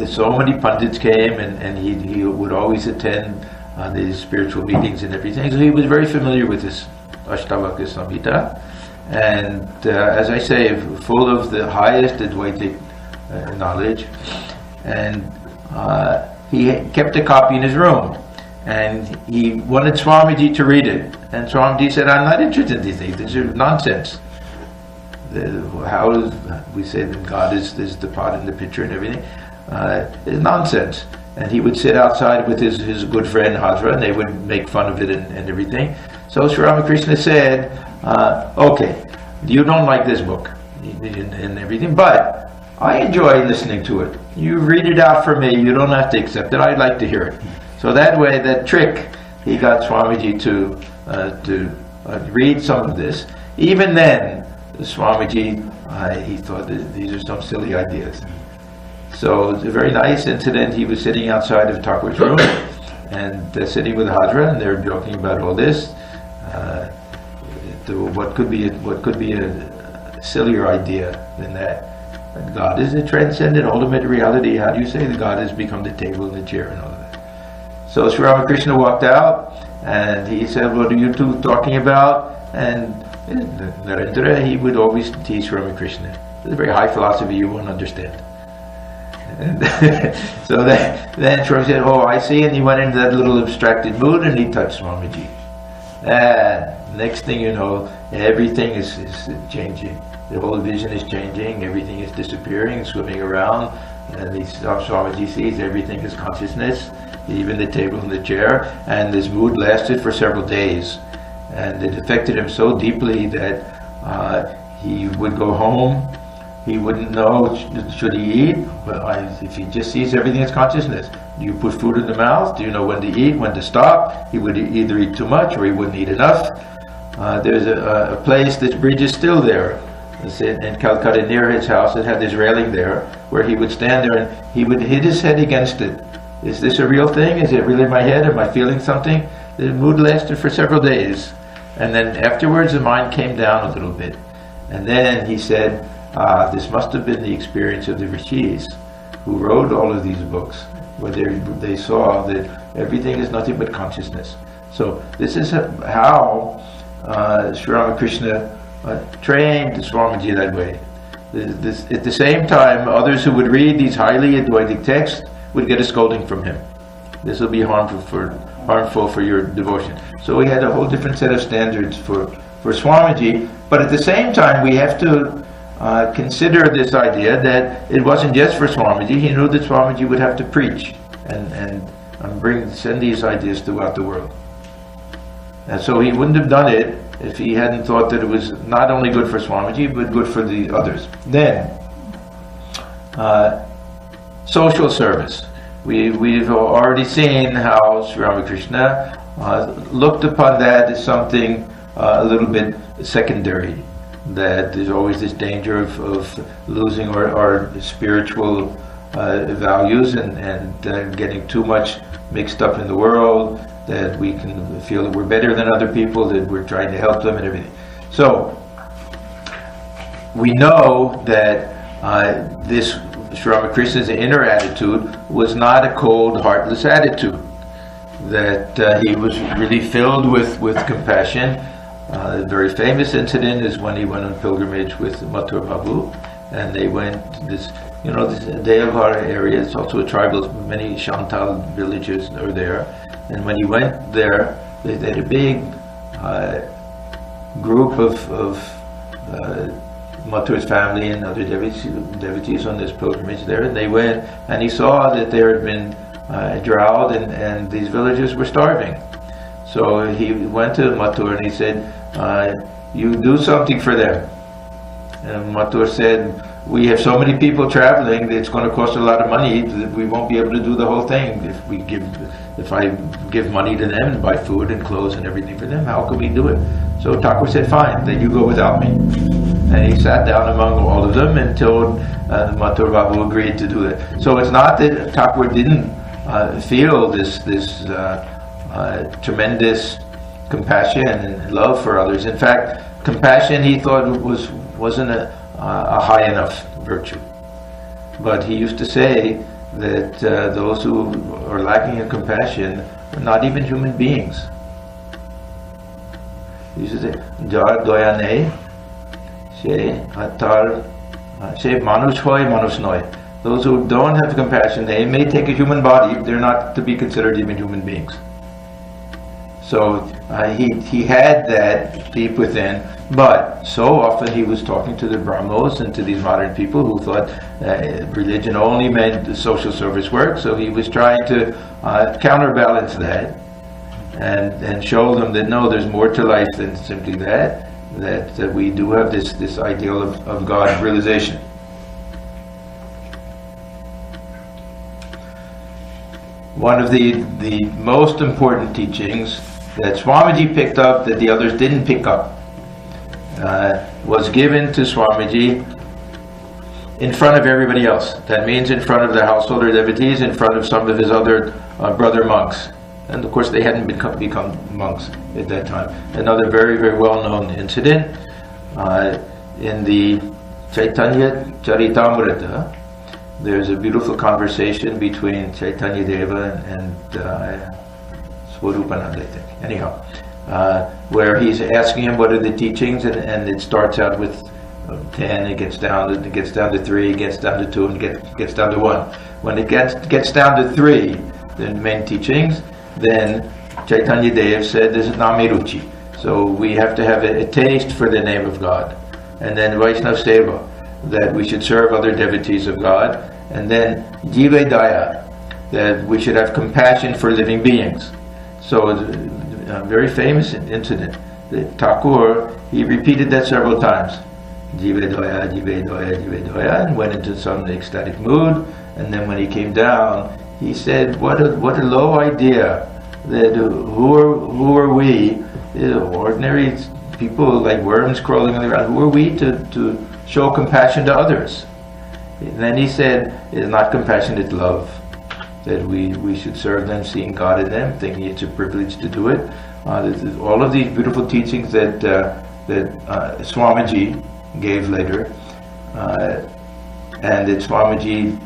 So many pundits came, and he would always attend these spiritual meetings and everything, so he was very familiar with this Ashtavakra Samhita, and as I say, full of the highest Advaitic knowledge. And he kept a copy in his room, and he wanted Swamiji to read it, and Swamiji said, I'm not interested in these things, these are nonsense. How is, we say that God is the pot and the pitcher and everything. is nonsense. And he would sit outside with his good friend Hazra, and they would make fun of it and everything. So Sri Ramakrishna said, okay, you don't like this book and everything, but I enjoy listening to it. You read it out for me, you don't have to accept it, I'd like to hear it. So that way, that trick, he got Swamiji to read some of this. Even then, Swamiji, he thought that these are some silly ideas. So it's a very nice incident. He was sitting outside of Thakur's room and sitting with Hadra, and they're joking about all this. What could be a sillier idea than that? God is a transcendent, ultimate reality. How do you say that God has become the table and the chair and all of that? So Sri Ramakrishna walked out, and he said, "What are you two talking about?" And Narendra, he would always teach Ramakrishna. It's a very high philosophy you won't understand. And so then Swami said, "Oh, I see," and he went into that little abstracted mood and he touched Swamiji. And next thing you know, everything is changing. The whole vision is changing, everything is disappearing, swimming around, and Swamiji sees everything is consciousness, even the table and the chair, and this mood lasted for several days. And it affected him so deeply that he would go home. He wouldn't know, should he eat? If he just sees everything as consciousness. Do you put food in the mouth? Do you know when to eat, when to stop? He would either eat too much or he wouldn't eat enough. There's a place, this bridge is still there. It's in Calcutta near his house. It had this railing there where he would stand there and he would hit his head against it. Is this a real thing? Is it really my head? Am I feeling something? The mood lasted for several days. And then afterwards the mind came down a little bit. And then he said, this must have been the experience of the rishis who wrote all of these books, where they saw that everything is nothing but consciousness. So this is how Sri Ramakrishna trained Swamiji that way. At the same time, others who would read these highly Advaitic texts would get a scolding from him. This will be harmful for your devotion. So we had a whole different set of standards for Swamiji, but at the same time we have to consider this idea that it wasn't just for Swamiji. He knew that Swamiji would have to preach and send these ideas throughout the world. And so he wouldn't have done it if he hadn't thought that it was not only good for Swamiji, but good for the others. Then, social service. We've already seen how Sri Ramakrishna looked upon that as something a little bit secondary, that there's always this danger of losing our spiritual values and getting too much mixed up in the world, that we can feel that we're better than other people, that we're trying to help them and everything. So we know that this Sri Ramakrishna's inner attitude was not a cold, heartless attitude, that he was really filled with compassion. A very famous incident is when he went on pilgrimage with Mathur Babu, and they went this Deoghar area. It's also a tribal, many Shantal villages are there. And when he went there, they had a big group of Mathur's family and other devotees on this pilgrimage there, and they went, and he saw that there had been drought and these villagers were starving. So he went to Mathur and he said, you do something for them. And Mathur said, we have so many people traveling that it's going to cost a lot of money, that we won't be able to do the whole thing. If I give money to them and buy food and clothes and everything for them, how can we do it? So Thakur said, fine, then you go without me. And he sat down among all of them until Mathur Babu agreed to do it. So it's not that Thakur didn't feel this tremendous compassion and love for others. In fact, compassion he thought wasn't a high enough virtue. But he used to say that those who are lacking in compassion are not even human beings. He used to say, Jar doya nei, she manush hoy, manush noy. Those who don't have compassion, they may take a human body, they're not to be considered even human beings. So he had that deep within, but so often he was talking to the Brahmos and to these modern people who thought religion only meant social service work. So he was trying to counterbalance that and show them that no, there's more to life than simply that we do have this ideal of God realization. One of the most important teachings that Swamiji picked up that the others didn't pick up was given to Swamiji in front of everybody else. That means in front of the householder devotees, in front of some of his other brother monks. And of course they hadn't become monks at that time. Another very, very well-known incident in the Chaitanya Charitamrita. There's a beautiful conversation between Chaitanya Deva and Swarupananda, I think. Anyhow, where he's asking him what are the teachings, and it starts out with 10, it gets down to 3, it gets down to 2, and gets down to 1. When it gets down to 3, the main teachings, then Chaitanya Deva said this is Namiruchi. So we have to have a taste for the name of God. And then Vaishnava Seva, that we should serve other devotees of God. And then Jiva Daya, that we should have compassion for living beings. So a very famous incident. The Thakur, he repeated that several times. Jiva Daya, Jiva Daya, Jiva Daya, and went into some ecstatic mood. And then when he came down, he said, what a low idea, that who are we, ordinary people like worms crawling around, who are we to show compassion to others? And then he said, it's not compassionate love, that we should serve them, seeing God in them, thinking it's a privilege to do it. All of these beautiful teachings that Swamiji gave later, and that Swamiji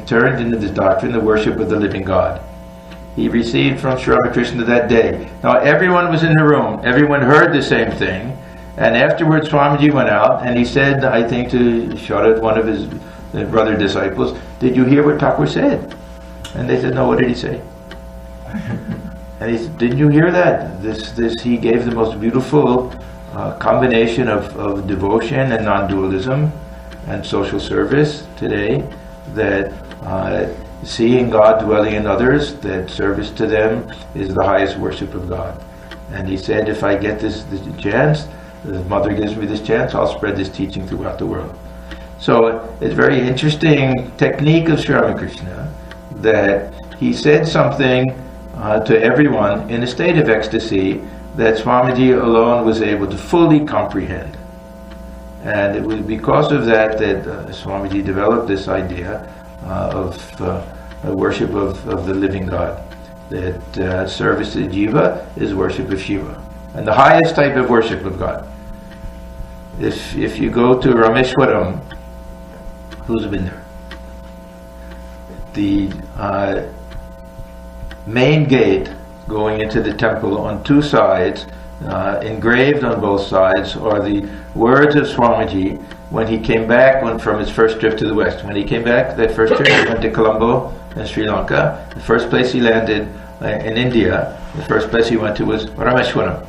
turned into this doctrine, the worship of the living God. He received from Sri Ramakrishna that day. Now everyone was in the room, everyone heard the same thing, and afterwards Swamiji went out and he said, I think to Sharat, one of his brother disciples, did you hear what Thakur said? And they said, no, what did he say? And he said, didn't you hear that? He gave the most beautiful combination of devotion and non-dualism and social service today, that seeing God dwelling in others, that service to them is the highest worship of God. And he said, if I get this chance, the mother gives me this chance, I'll spread this teaching throughout the world. So it's a very interesting technique of Sri Ramakrishna that he said something to everyone in a state of ecstasy that Swamiji alone was able to fully comprehend. And it was because of that that Swamiji developed this idea of worship of the living God, that service to Jiva is worship of Shiva, and the highest type of worship of God. If you go to Rameshwaram, who's been there? The main gate going into the temple, on two sides, engraved on both sides, are the words of Swamiji when he came back from his first trip to the West. When he came back, that first trip, he went to Colombo in Sri Lanka. The first place he landed in India, the first place he went to was Rameshwaram.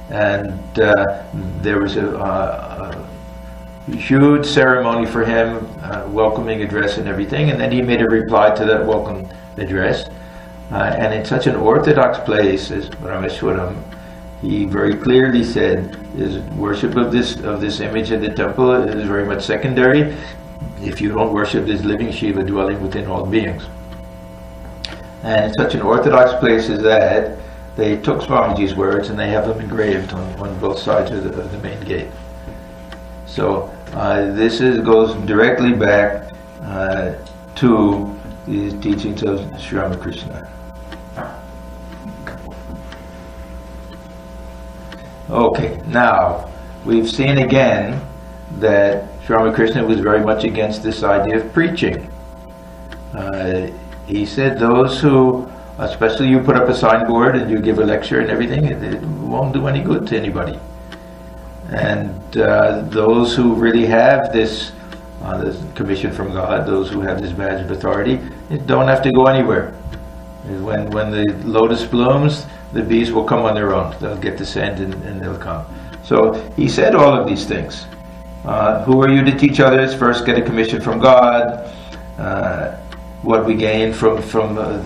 And there was a huge ceremony for him, welcoming address and everything, and then he made a reply to that welcome address. And in such an orthodox place as Rameshwaram, he very clearly said, his worship of this image in the temple is very much secondary if you don't worship this living Shiva dwelling within all beings. And in such an orthodox place as that, they took Swamiji's words and they have them engraved on both sides of the main gate. So this goes directly back to the teachings of Sri Ramakrishna. Okay, now we've seen again that Sri Ramakrishna was very much against this idea of preaching. He said those who, especially you put up a signboard and you give a lecture and everything, it won't do any good to anybody. And those who really have this commission from God, those who have this badge of authority, don't have to go anywhere. When the lotus blooms, the bees will come on their own. They'll get the scent and they'll come. So he said all of these things. Who are you to teach others? First get a commission from God. What we gain from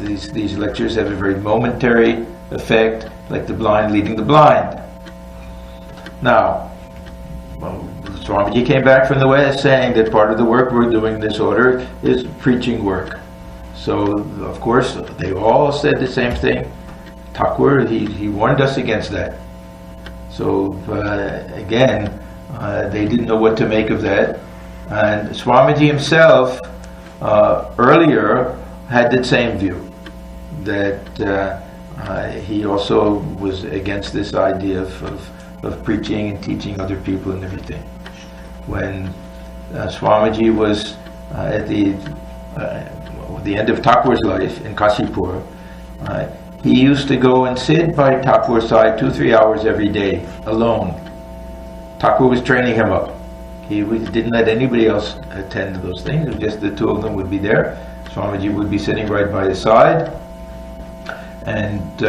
these lectures have a very momentary effect, like the blind leading the blind. Now, Swamiji came back from the West saying that part of the work we're doing in this order is preaching work. So, of course, they all said the same thing. Thakur, he warned us against that. So, again, they didn't know what to make of that. And Swamiji himself, earlier, had the same view, that he also was against this idea of preaching and teaching other people and everything. When Swamiji was at the end of Thakur's life in Kashipur, he used to go and sit by Thakur's side 2-3 hours every day, alone. Thakur was training him up. He didn't let anybody else attend to those things. It was just the two of them would be there. Swamiji would be sitting right by his side. And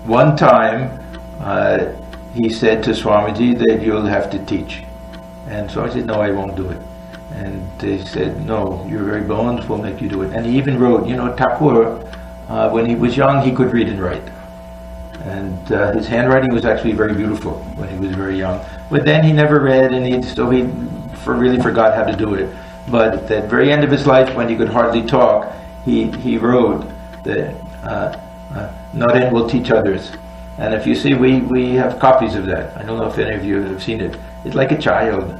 one time he said to Swamiji that you'll have to teach. And Swamiji said, no, I won't do it. And they said, no, your very bones will make you do it. And he even wrote, Thakur, when he was young, he could read and write. And his handwriting was actually very beautiful when he was very young. But then he never read, and he really forgot how to do it. But at the very end of his life, when he could hardly talk, he wrote that Naren will teach others. And if you see, we have copies of that. I don't know if any of you have seen it. It's like a child.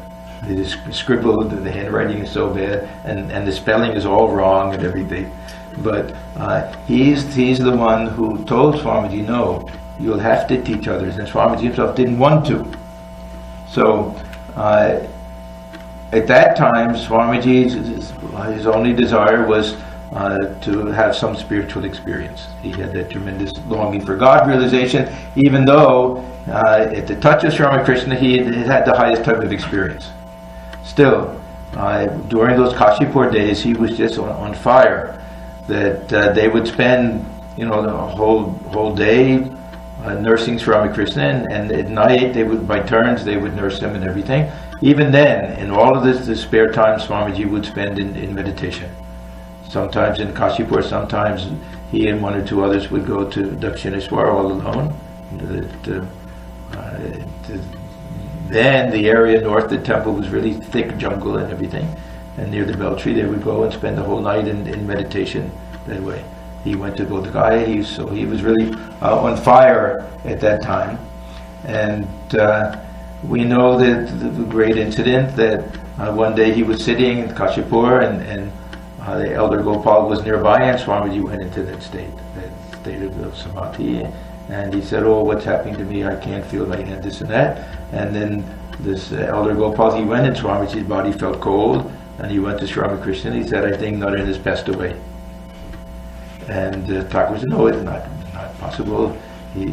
It is scribbled, the handwriting is so bad, and the spelling is all wrong and everything. But he's the one who told Swamiji, no, you'll have to teach others. And Swamiji himself didn't want to. So at that time, Swamiji's his only desire was to have some spiritual experience. He had that tremendous longing for God realization, even though at the touch of Ramakrishna he had the highest type of experience. Still, during those Kashipur days, he was just on fire. That they would spend, the whole day nursing Sri Ramakrishna, and at night they would, by turns, they would nurse him and everything. Even then, in all of this, the spare time Swamiji would spend in meditation. Sometimes in Kashipur, sometimes he and one or two others would go to Dakshineswar all alone. Then the area north of the temple was really thick jungle and everything. And near the bell tree, they would go and spend the whole night in meditation that way. He went to go to Gaya, so he was really on fire at that time. And we know that the great incident that one day he was sitting in Kashipur and the elder Gopal was nearby, and Swamiji went into that state of samadhi. And he said, oh, what's happening to me? I can't feel my hand, this and that. And then this elder Gopal, he went, and Swamiji's body felt cold. And he went to Sri Ramakrishna and he said, I think Naren has passed away. And Thakur said, no, it's not possible. He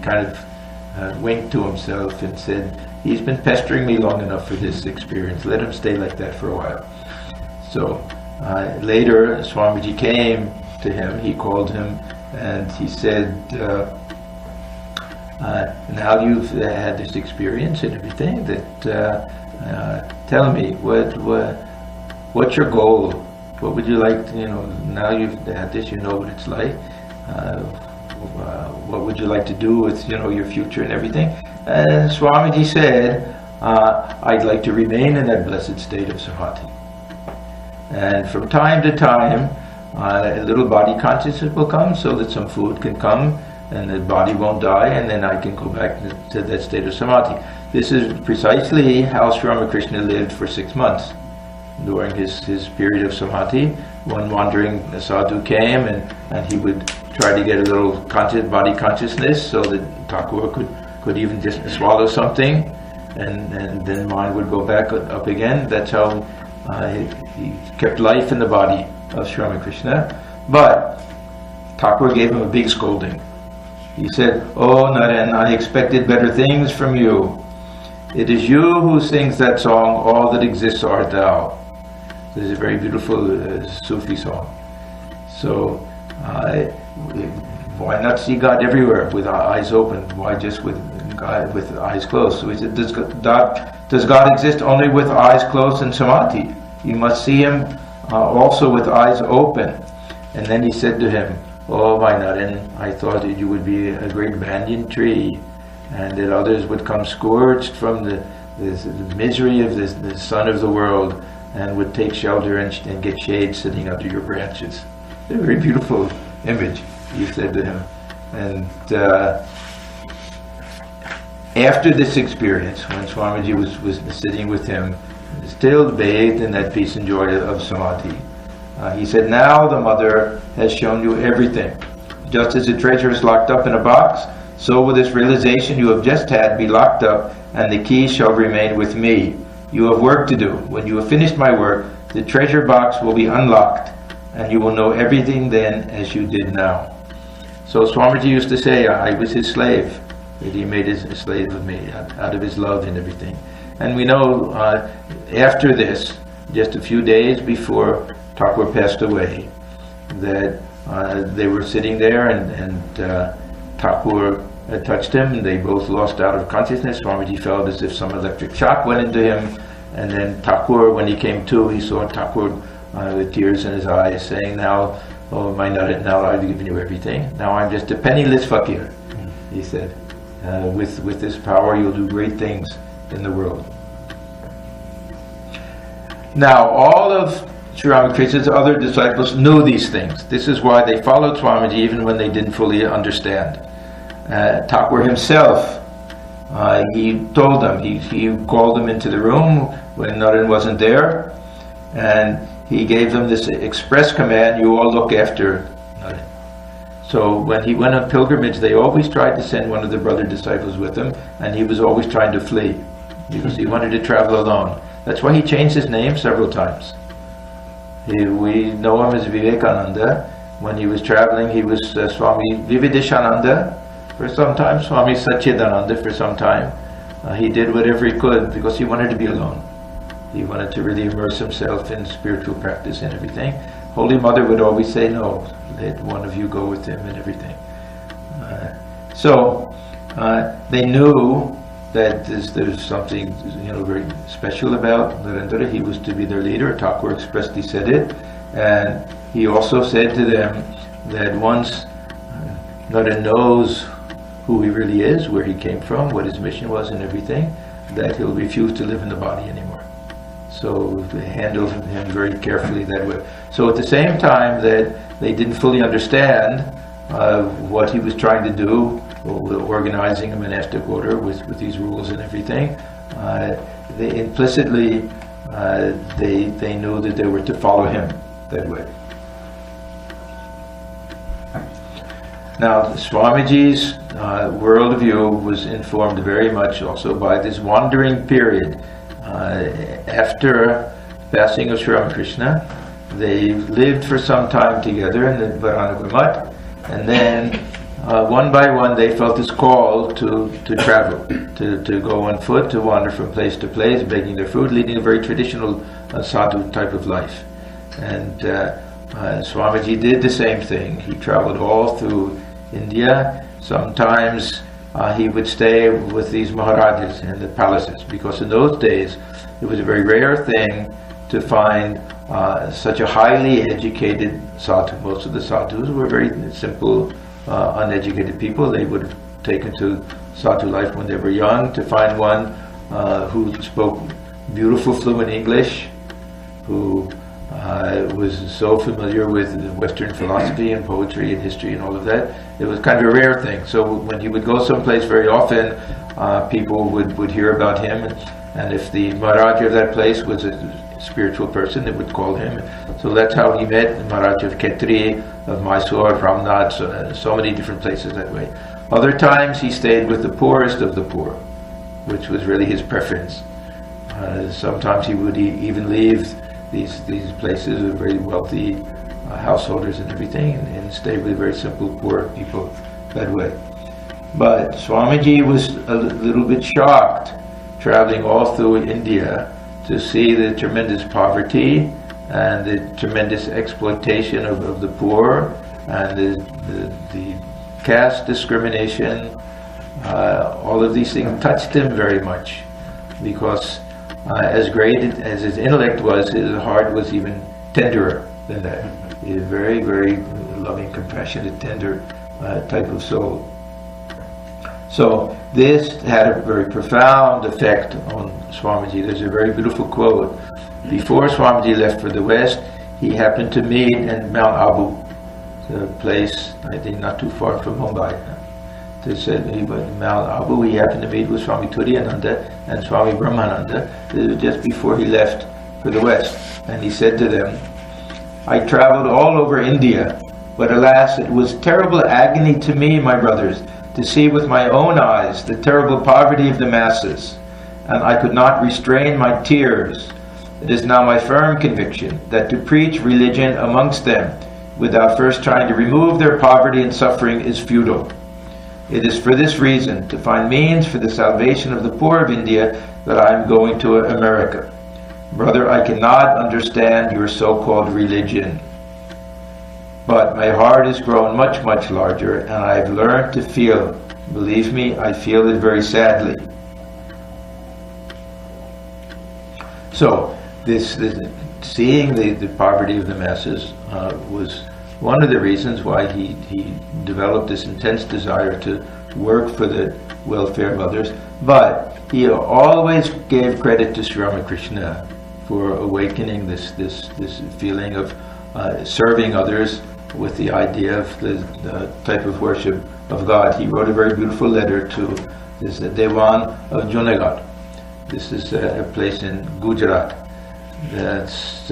kind of winked to himself and said, he's been pestering me long enough for this experience. Let him stay like that for a while. So later, Swamiji came to him, he called him, and he said, now you've had this experience and everything, that tell me, what's your goal? What would you like to, now you've had this, you know what it's like. What would you like to do with, your future and everything? And Swamiji said, I'd like to remain in that blessed state of samadhi. And from time to time, a little body consciousness will come so that some food can come and the body won't die, and then I can go back to that state of samadhi. This is precisely how Sri Ramakrishna lived for 6 months. During his period of samadhi, one wandering sadhu came and he would try to get a little body consciousness so that Thakur could even just swallow something, and then mind would go back up again. That's how he kept life in the body of Sri Ramakrishna. But Thakur gave him a big scolding. He said, oh Naren, I expected better things from you. It is you who sings that song, all that exists art thou. This is a very beautiful Sufi song. So why not see God everywhere with our eyes open? Why just with God with eyes closed? So he said, does God exist only with eyes closed and samadhi? You must see him also with eyes open. And then he said to him, "Oh, my Naren, I thought that you would be a great banyan tree, and that others would come scorched from the misery of the sun of the world, and would take shelter and get shade sitting under your branches." A very beautiful image, he said to him. And after this experience, when Swamiji was sitting with him, still bathed in that peace and joy of samadhi, he said, "Now the mother has shown you everything. Just as a treasure is locked up in a box, so will this realization you have just had be locked up, and the key shall remain with me. You have work to do. When you have finished my work, the treasure box will be unlocked, and you will know everything then as you did now." So Swamiji used to say, I was his slave, that he made a slave of me out of his love and everything. And we know after this, just a few days before Thakur passed away, that they were sitting there, and Thakur touched him, and they both lost out of consciousness. Swamiji felt as if some electric shock went into him, and then Thakur, when he came to, he saw Thakur with tears in his eyes, saying, "Now, oh my Naren, now I've given you everything. Now I'm just a penniless fakir," he said. With this power, you'll do great things in the world. Now, all of Sri Ramakrishna's other disciples knew these things. This is why they followed Swamiji even when they didn't fully understand. Thakur himself, he told them, he called them into the room when Naren wasn't there, and he gave them this express command, "You all look after Naren." So when he went on pilgrimage, they always tried to send one of the brother disciples with him, and he was always trying to flee because he wanted to travel alone. That's why he changed his name several times. We know him as Vivekananda. When he was traveling, he was Swami Vividishananda for some time, Swami Satchidananda for some time. He did whatever he could because he wanted to be alone. He wanted to really immerse himself in spiritual practice and everything. Holy Mother would always say, "No, let one of you go with him," and everything. So they knew that there's something very special about Narendra. He was to be their leader. Thakur expressly said it, and he also said to them that once Narendra knows who he really is, where he came from, what his mission was, and everything, that he'll refuse to live in the body anymore. So they handled him very carefully that way. So at the same time that they didn't fully understand what he was trying to do, organizing a monastic order with these rules and everything, they implicitly they knew that they were to follow him that way. Now, Swamiji's worldview was informed very much also by this wandering period. After passing of Sri Ramakrishna, they lived for some time together in the Varanagramut, and then one by one they felt this call to travel, to go on foot, to wander from place to place, begging their food, leading a very traditional sadhu type of life. And Swamiji did the same thing. He traveled all through India. Sometimes he would stay with these maharajas in the palaces, because in those days it was a very rare thing to find such a highly educated sadhu. Most of the sadhus were very simple, uneducated people. They would have taken to sadhu life when they were young. To find one who spoke beautiful fluent English, who was so familiar with Western philosophy and poetry and history and all of that, it was kind of a rare thing. So when he would go someplace very often, people would hear about him, and if the Maharaja of that place was a spiritual person, they would call him. So that's how he met the Maharaja of Khetri, of Mysore, Ramnath, so many different places that way. Other times he stayed with the poorest of the poor, which was really his preference. Sometimes he would even leave these places with very wealthy householders and everything, and stay with very simple poor people that way. But Swamiji was a little bit shocked, traveling all through India, to see the tremendous poverty and the tremendous exploitation of the poor, and the caste discrimination, all of these things touched him very much, because as great as his intellect was, his heart was even tenderer than that. He was a very, very loving, compassionate, tender type of soul. So this had a very profound effect on Swamiji. There's a very beautiful quote. Before Swamiji left for the West, he happened to meet in Mount Abu, a place I think not too far from Mumbai. They said Mount Abu, he happened to meet with Swami Turiyananda and Swami Brahmananda just before he left for the West. And he said to them, "I traveled all over India, but alas, it was terrible agony to me, my brothers, to see with my own eyes the terrible poverty of the masses, and I could not restrain my tears. It is now my firm conviction that to preach religion amongst them without first trying to remove their poverty and suffering is futile. It is for this reason, to find means for the salvation of the poor of India, that I am going to America. Brother, I cannot understand your so-called religion, but my heart has grown much, much larger, and I have learned to feel. Believe me, I feel it very sadly." So, this seeing the poverty of the masses was one of the reasons why he developed this intense desire to work for the welfare of others. But he always gave credit to Sri Ramakrishna for awakening this feeling of serving others with the idea of the type of worship of God. He wrote a very beautiful letter to this Dewan of Junagadh. This is a place in Gujarat. That's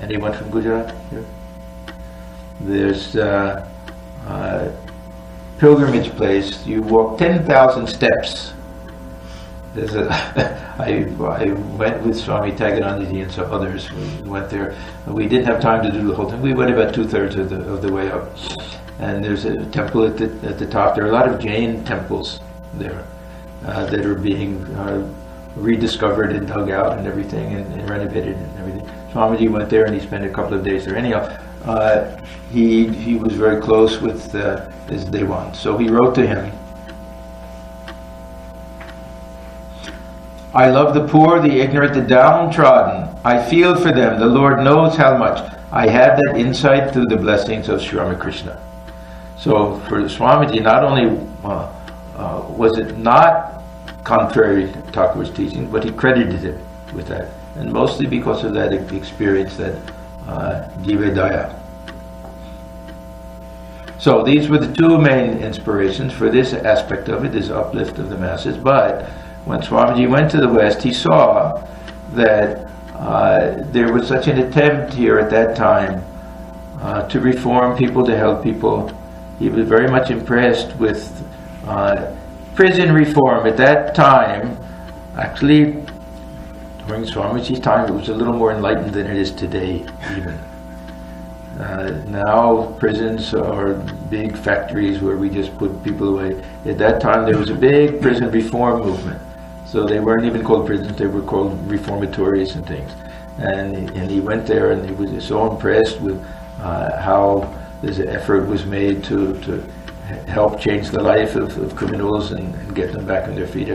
anyone from Gujarat here? There's a pilgrimage place. You walk 10,000 steps. I went with Swami Taganandaji and some others. We went there. We didn't have time to do the whole thing. We went about 2/3 of the way up. And there's a temple at the top. There are a lot of Jain temples there that are being rediscovered and dug out and everything, and renovated and everything. Swamiji went there and he spent a couple of days there. Anyhow, he was very close with his Dewan. So he wrote to him, "I love the poor, the ignorant, the downtrodden. I feel for them. The Lord knows how much. I had that insight through the blessings of Sri Ramakrishna." So for Swamiji, not only was it not contrary to Thakur's teaching, but he credited him with that. And mostly because of that experience, that Divedaya. So these were the two main inspirations for this aspect of it, this uplift of the masses. But when Swamiji went to the West, he saw that there was such an attempt here at that time to reform people, to help people. He was very much impressed with prison reform at that time. Actually, during Swamiji's time, it was a little more enlightened than it is today, even. Now prisons are big factories where we just put people away. At that time, there was a big prison reform movement. So they weren't even called prisons, they were called reformatories and things. And he went there and he was so impressed with how this effort was made to help change the life of criminals and get them back on their feet.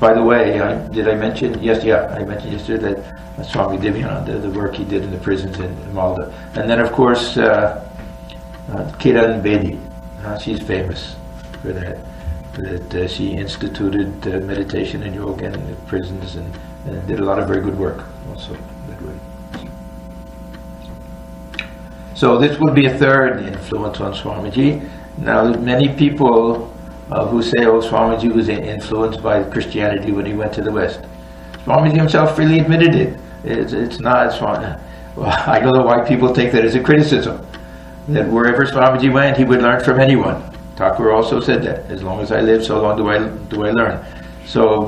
By the way, did I mention? I mentioned yesterday that Swami Divyananda, the work he did in the prisons in Malda. And then of course, Kiran Bedi, she's famous for that. That she instituted meditation and yoga in the prisons and did a lot of very good work also that way. So this would be a third influence on Swamiji. Now many people who say, oh, Swamiji was influenced by Christianity when he went to the West. Swamiji himself freely admitted it. It's not Swami. Well, I don't know why people take that as a criticism. That wherever Swamiji went, he would learn from anyone. Thakur also said that, as long as I live, so long do I learn. So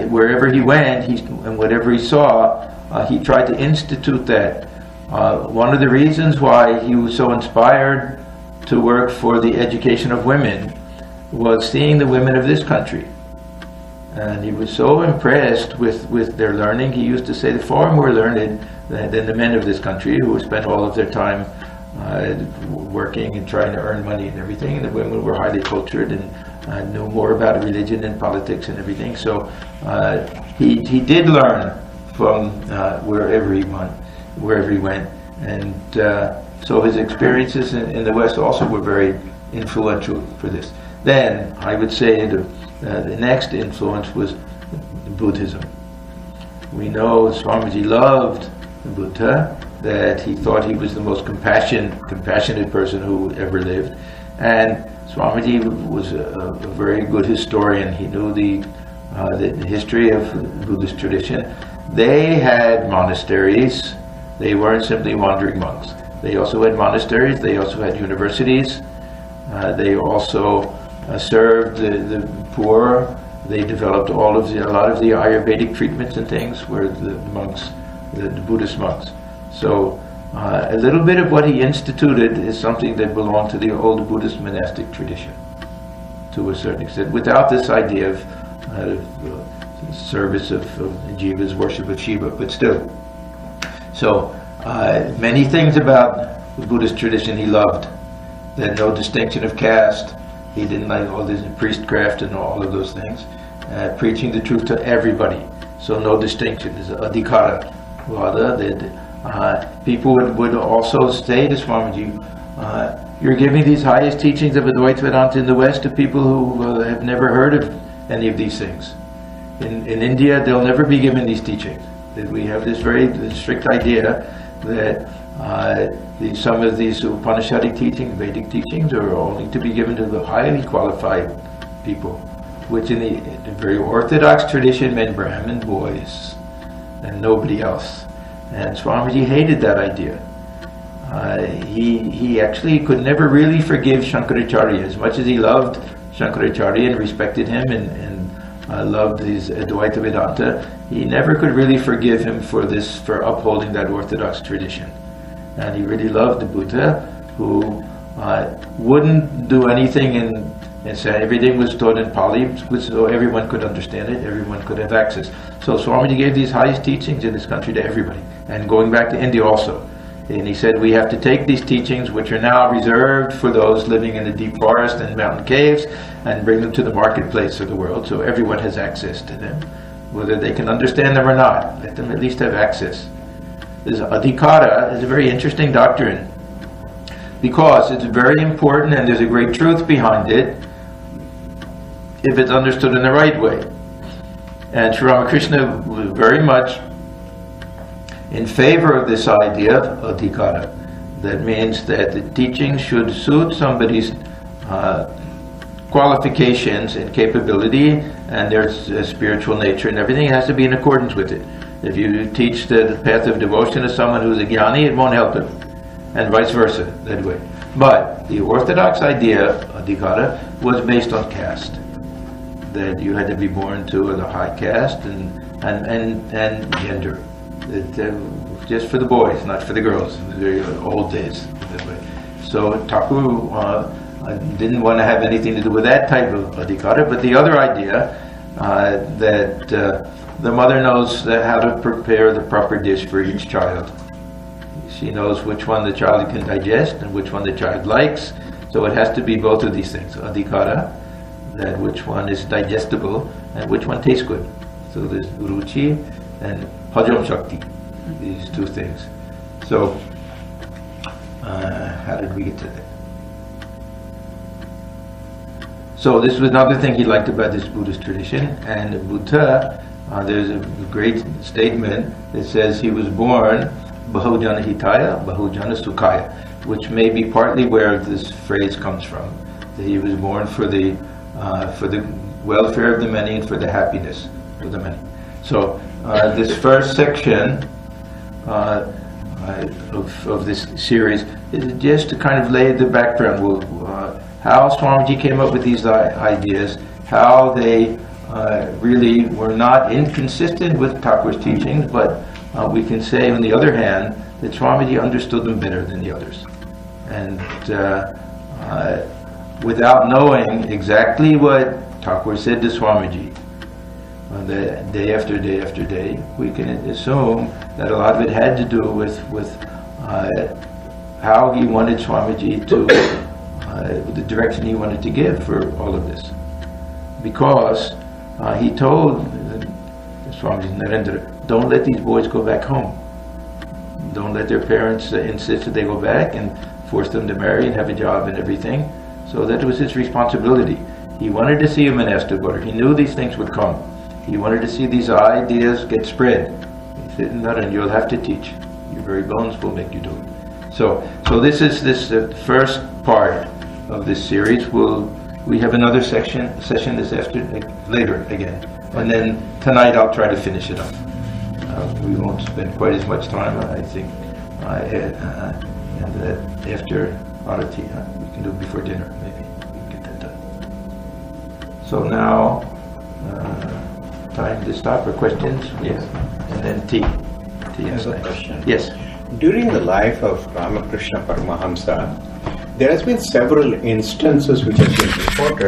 wherever he went, and whatever he saw, he tried to institute that. One of the reasons why he was so inspired to work for the education of women was seeing the women of this country. And he was so impressed with their learning. He used to say they're far more learned than the men of this country, who spent all of their time working and trying to earn money and everything. And the women were highly cultured and knew more about religion and politics and everything. So he did learn from wherever he went. And so his experiences in the West also were very influential for this. Then I would say the next influence was Buddhism. We know Swamiji loved the Buddha, that he thought he was the most compassionate person who ever lived. And Swamiji was a very good historian. He knew the history of the Buddhist tradition. They had monasteries. They weren't simply wandering monks. They also had monasteries. They also had universities. They also served the poor. They developed a lot of the Ayurvedic treatments and things were the monks, the Buddhist monks. So a little bit of what he instituted is something that belonged to the old Buddhist monastic tradition, to a certain extent, without this idea of service of Jiva's worship of Shiva, but still. So many things about the Buddhist tradition he loved. There no distinction of caste. He didn't like all this priestcraft and all of those things. Preaching the truth to everybody. So no distinction. There's adhikara. People would also say to Swamiji, you're giving these highest teachings of Advaita Vedanta in the West to people who have never heard of any of these things. In India, they'll never be given these teachings. That we have this very strict idea that some of these Upanishadic teachings, Vedic teachings, are only to be given to the highly qualified people, which in the very orthodox tradition meant Brahmin boys and nobody else. And Swamiji hated that idea. He actually could never really forgive Shankaracharya. As much as he loved Shankaracharya and respected him and loved his Advaita Vedanta, he never could really forgive him for upholding that orthodox tradition. And he really loved the Buddha, who wouldn't do anything and say everything was taught in Pali, so everyone could understand it, everyone could have access. So Swamiji gave these highest teachings in this country to everybody, and going back to India also. And he said we have to take these teachings, which are now reserved for those living in the deep forest and mountain caves, and bring them to the marketplace of the world, so everyone has access to them, whether they can understand them or not. Let them at least have access. This adhikara is a very interesting doctrine, because it's very important and there's a great truth behind it if it's understood in the right way. And Sri Ramakrishna was very much in favor of this idea of adhikara. That means that the teaching should suit somebody's qualifications and capability and their spiritual nature and everything. It has to be in accordance with it. If you teach the path of devotion to someone who's a jnani, it won't help him, and vice versa, that way. But the orthodox idea, adhikara, was based on caste. That you had to be born to a high caste and gender. Just for the boys, not for the girls, in the old days. That way. So Thakur didn't want to have anything to do with that type of adhikara, but the other idea that the mother knows how to prepare the proper dish for each child. She knows which one the child can digest and which one the child likes. So it has to be both of these things. Adhikara, that which one is digestible and which one tastes good. So there's ruchi and hajam shakti, these two things. So how did we get to that? So this was another thing he liked about this Buddhist tradition. And the Buddha, there's a great statement that says he was born Bahujana Hitaya, Bahujana Sukhaya, which may be partly where this phrase comes from. That he was born for the welfare of the many and for the happiness of the many. So this first section of this series is just to kind of lay the background, how Swamiji came up with these ideas, how they really were not inconsistent with Thakur's teachings, but we can say, on the other hand, that Swamiji understood them better than the others. And without knowing exactly what Thakur said to Swamiji, day after day after day, we can assume that a lot of it had to do with how he wanted Swamiji to, the direction he wanted to give for all of this. Because he told Swamiji Narendra, don't let these boys go back home. Don't let their parents insist that they go back and force them to marry and have a job and everything. So that was his responsibility. He wanted to see a monastic order. He knew these things would come. He wanted to see these ideas get spread. He said, Narendra, you'll have to teach. Your very bones will make you do it. So this is the first part of this series. We have another session this later again. And then tonight I'll try to finish it up. We won't spend quite as much time, I think, and that after Arati, we can do it before dinner, maybe we can get that done. So now, time to stop for questions, yes, and then tea. I have a question. Yes. During the life of Ramakrishna Paramahamsa, there has been several instances which have been reported